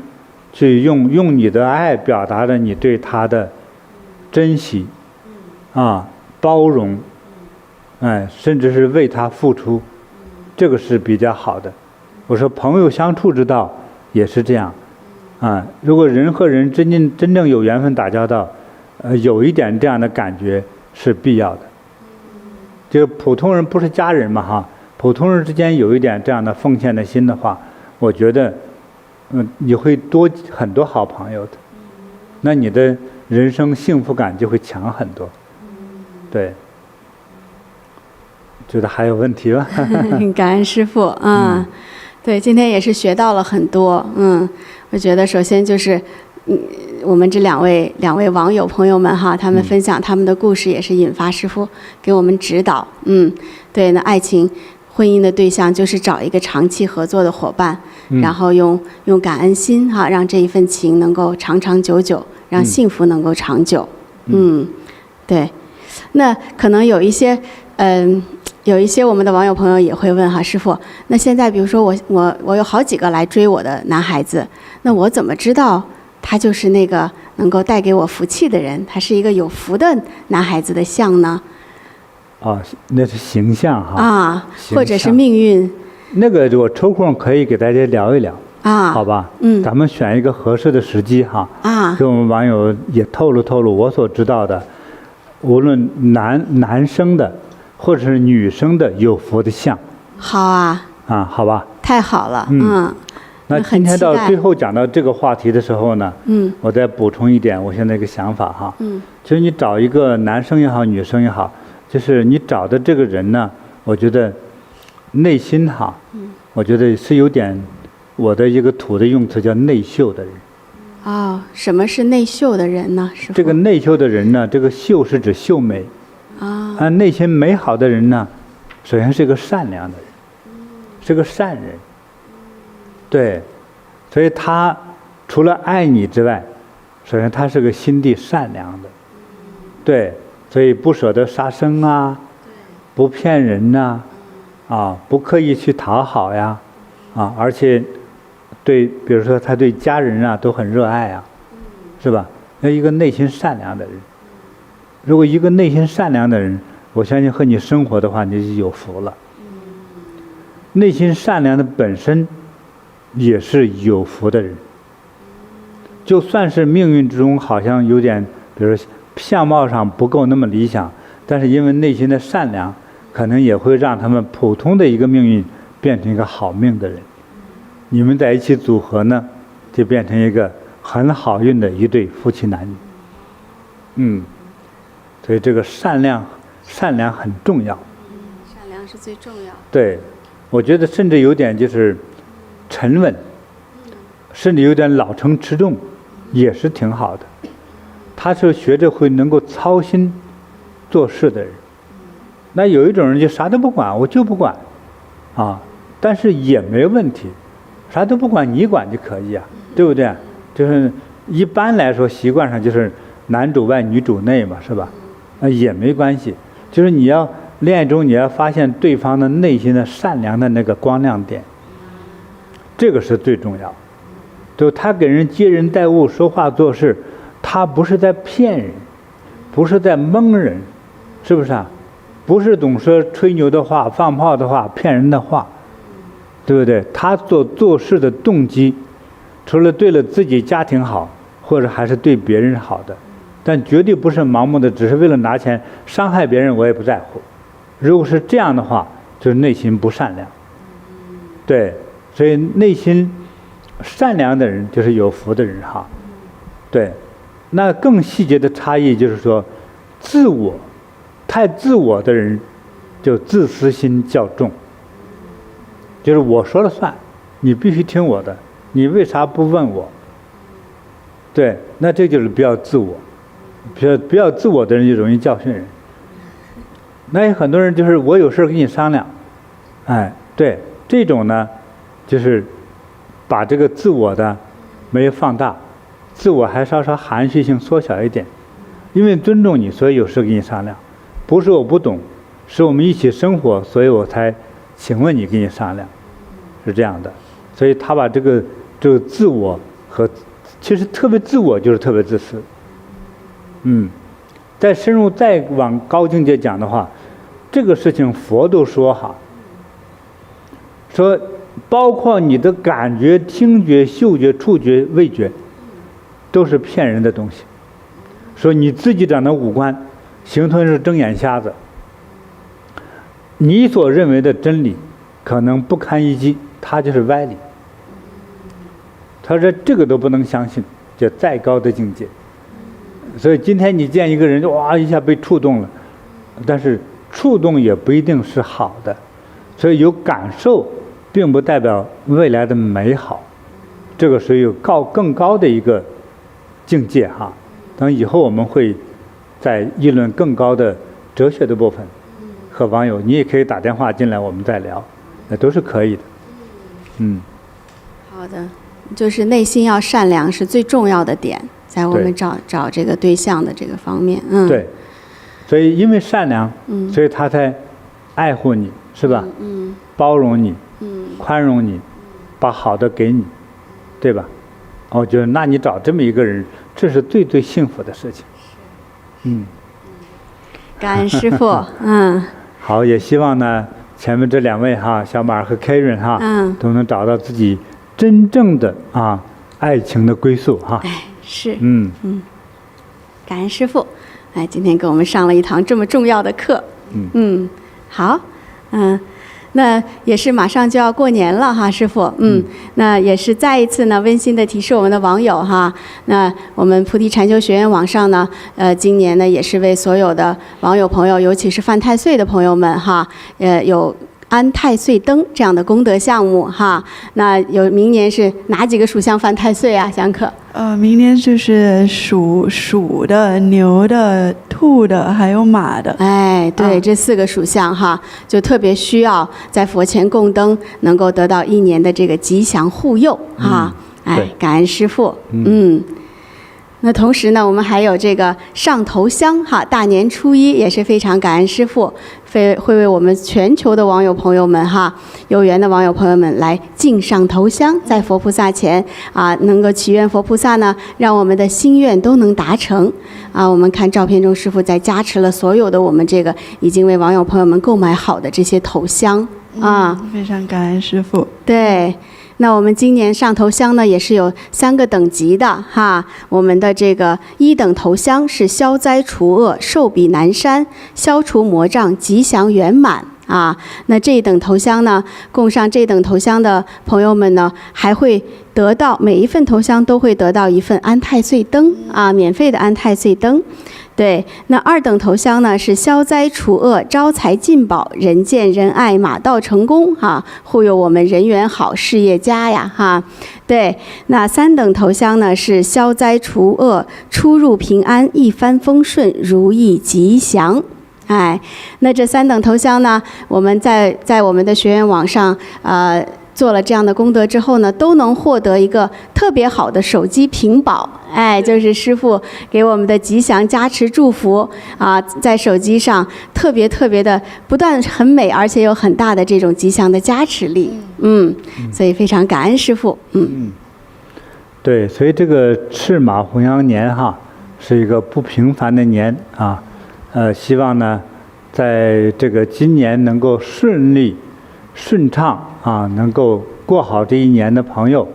去用你的爱表达了你对他的珍惜，包容，甚至是为他付出，这个是比较好的。我说朋友相处之道也是这样，啊，如果人和人之间真正有缘分打交道，有一点这样的感觉是必要的。这个普通人不是家人嘛哈，普通人之间有一点这样的奉献的心的话，我觉得，你会多很多好朋友的，那你的人生幸福感就会强很多。对，觉得还有问题吗？感恩师父啊，对，今天也是学到了很多。我觉得首先就是，我们这两位网友朋友们哈，他们分享他们的故事，也是引发师父给我们指导。对，那爱情、婚姻的对象就是找一个长期合作的伙伴，然后用感恩心哈，让这一份情能够长长久久，让幸福能够长久。对，那可能有一些我们的网友朋友也会问哈，师父，那现在比如说我有好几个来追我的男孩子，那我怎么知道他就是那个能够带给我福气的人，他是一个有福的男孩子的相呢？那是形象哈。或者是命运。那个我抽空可以给大家聊一聊好吧？咱们选一个合适的时机哈。给我们网友也透露我所知道的，无论男生的或者是女生的有福的相。好啊。好吧。太好了。那今天到最后讲到这个话题的时候呢，我再补充一点我现在一个想法哈。其实你找一个男生也好，女生也好，就是你找的这个人呢，我觉得内心哈，我觉得是有点，我的一个土的用词叫内秀的人。什么是内秀的人呢？师父？这个内秀的人呢，这个秀是指秀美。内心美好的人呢，首先是个善良的人，是个善人。对，所以他除了爱你之外，首先他是个心地善良的。对，所以不舍得杀生啊，不骗人呐，不刻意去讨好呀，而且对，比如说他对家人啊都很热爱啊，是吧？那一个内心善良的人，如果一个内心善良的人，我相信和你生活的话，你就有福了。内心善良的本身也是有福的人，就算是命运之中好像有点，比如说相貌上不够那么理想，但是因为内心的善良，可能也会让他们普通的一个命运变成一个好命的人。你们在一起组合呢，就变成一个很好运的一对夫妻男女。所以这个善良很重要。善良是最重要。对，我觉得甚至有点就是沉稳，甚至有点老成持重，也是挺好的。他是学着会能够操心做事的人。那有一种人就啥都不管，我就不管，但是也没问题，啥都不管你管就可以对不对？就是一般来说习惯上就是男主外女主内嘛，是吧？也没关系，就是你要恋爱中你要发现对方的内心的善良的那个光亮点，这个是最重要。就他给人接人待物、说话做事，他不是在骗人，不是在蒙人，是不是不是总说吹牛的话、放炮的话、骗人的话，对不对？他做事的动机，除了对了自己家庭好，或者还是对别人好的，但绝对不是盲目的，只是为了拿钱伤害别人，我也不在乎。如果是这样的话，就是内心不善良。对，所以内心善良的人就是有福的人对，那更细节的差异就是说，太自我的人就自私心较重，就是我说了算，你必须听我的，你为啥不问我？对，那这就是比较自我，比较自我的人就容易教训人。那有很多人就是我有事跟你商量，对，这种呢，就是把这个自我的没有放大，自我还稍稍含蓄性缩小一点，因为尊重你，所以有事跟你商量，不是我不懂，是我们一起生活，所以我才请问你跟你商量，是这样的。所以他把这个自我和其实特别自我就是特别自私。再深入再往高境界讲的话，这个事情佛都说说包括你的感觉、听觉、嗅觉、触觉、味觉，都是骗人的东西。说你自己长的五官，形同是睁眼瞎子。你所认为的真理，可能不堪一击，它就是歪理。他说这个都不能相信，叫再高的境界。所以今天你见一个人，哇一下被触动了，但是触动也不一定是好的，所以有感受并不代表未来的美好，这个属于更高的一个境界哈。等以后我们会在议论更高的哲学的部分，和网友你也可以打电话进来，我们再聊，那都是可以的。好的，就是内心要善良是最重要的点，在我们找这个对象的这个方面。对，所以因为善良，所以他才爱护你，是吧？包容你，宽容你，把好的给你，对吧？我觉得那你找这么一个人，这是最最幸福的事情。感恩师父。好，也希望呢，前面这两位哈，小马和 Karen 哈，都能找到自己真正的爱情的归宿哈。是。感恩师父，今天给我们上了一堂这么重要的课。好，那也是马上就要过年了哈，师父。那也是再一次呢，温馨的提示我们的网友哈。那我们菩提禅修学院网上呢，今年呢也是为所有的网友朋友，尤其是犯太岁的朋友们哈，有安太岁灯这样的功德项目哈。那明年是哪几个属相犯太岁啊？香可？明年就是鼠的、牛的、兔的，还有马的。对，这4个属相哈，就特别需要在佛前供灯，能够得到一年的这个吉祥护佑哈。感恩师父。那同时呢，我们还有这个上头香哈，大年初1也是非常感恩师父，会为我们全球的网友朋友们哈，有缘的网友朋友们来敬上头香，在佛菩萨前能够祈愿佛菩萨呢，让我们的心愿都能达成我们看照片中师父在加持了所有的我们这个已经为网友朋友们购买好的这些头香非常感恩师父。对。那我们今年上头香呢，也是有3个等级的哈。我们的这个1等头香是消灾除恶、寿比南山、消除魔障、吉祥圆满那这一等头香呢，供上这等头香的朋友们呢，还会得到每一份头香都会得到一份安太岁灯免费的安太岁灯。对，那2等头香呢是消灾除恶、招财进宝、人见人爱、马到成功护佑我们人缘好、事业佳呀对，那3等头香呢是消灾除恶、出入平安、一帆风顺、如意吉祥。那这3等头香呢，我们在我们的学员网上做了这样的功德之后呢，都能获得一个特别好的手机屏保，就是师父给我们的吉祥加持祝福在手机上特别的不但很美，而且有很大的这种吉祥的加持力。所以非常感恩师父。对，所以这个赤马红羊年哈，是一个不平凡的年希望呢，在这个今年能够顺利、顺畅能够过好这一年的朋友，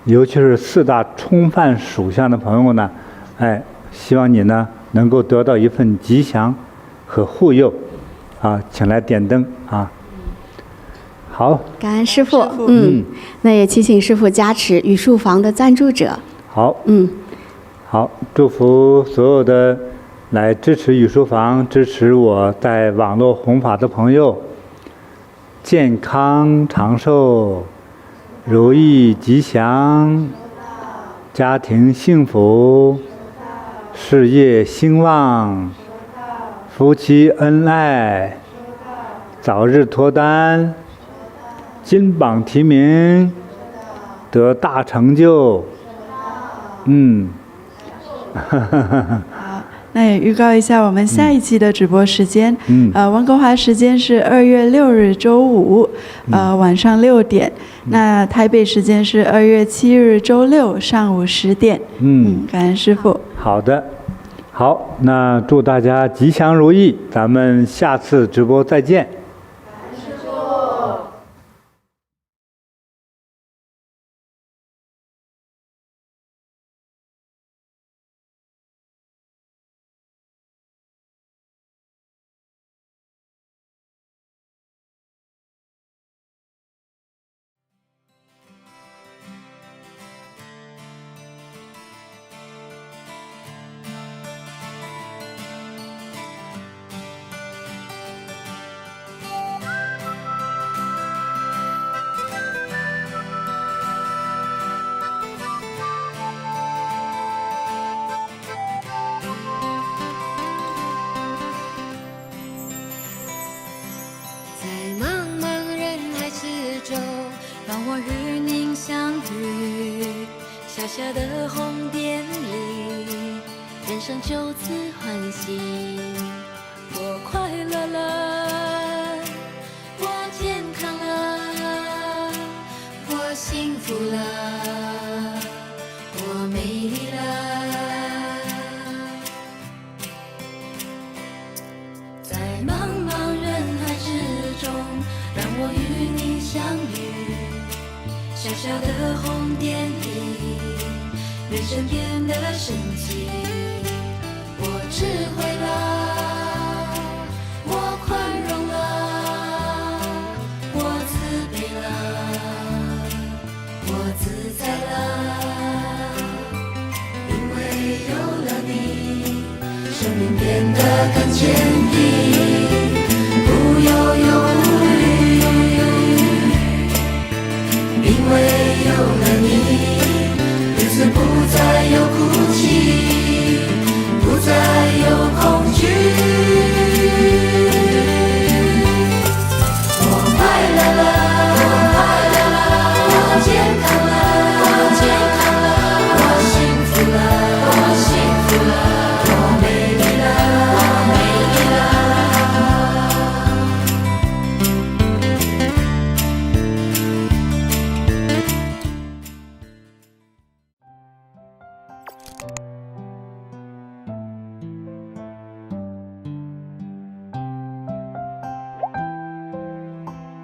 尤其是4大冲犯属相的朋友呢，希望你呢能够得到一份吉祥和护佑请来点灯好，感恩师父。那也祈请师父加持语树房的赞助者。好，好，祝福所有的来支持语书房、支持我在网络弘法的朋友，健康长寿，如意吉祥，家庭幸福，事业兴旺，夫妻恩爱，早日脱单，金榜题名，得大成就。那也预告一下我们下一期的直播时间。温哥华时间是2月6日周五，晚上6点。那台北时间是2月7日周六上午10点。感恩师父。好的，好，那祝大家吉祥如意，咱们下次直播再见。小小的红点里，人生就此欢喜。我快乐了，我健康了，我幸福了，我美丽了。在茫茫人海之中，让我与你相遇。小小的红点里，人生变得神奇。我智慧了，我宽容了，我慈悲了，我自在了。因为有了你，生命变得更坚毅。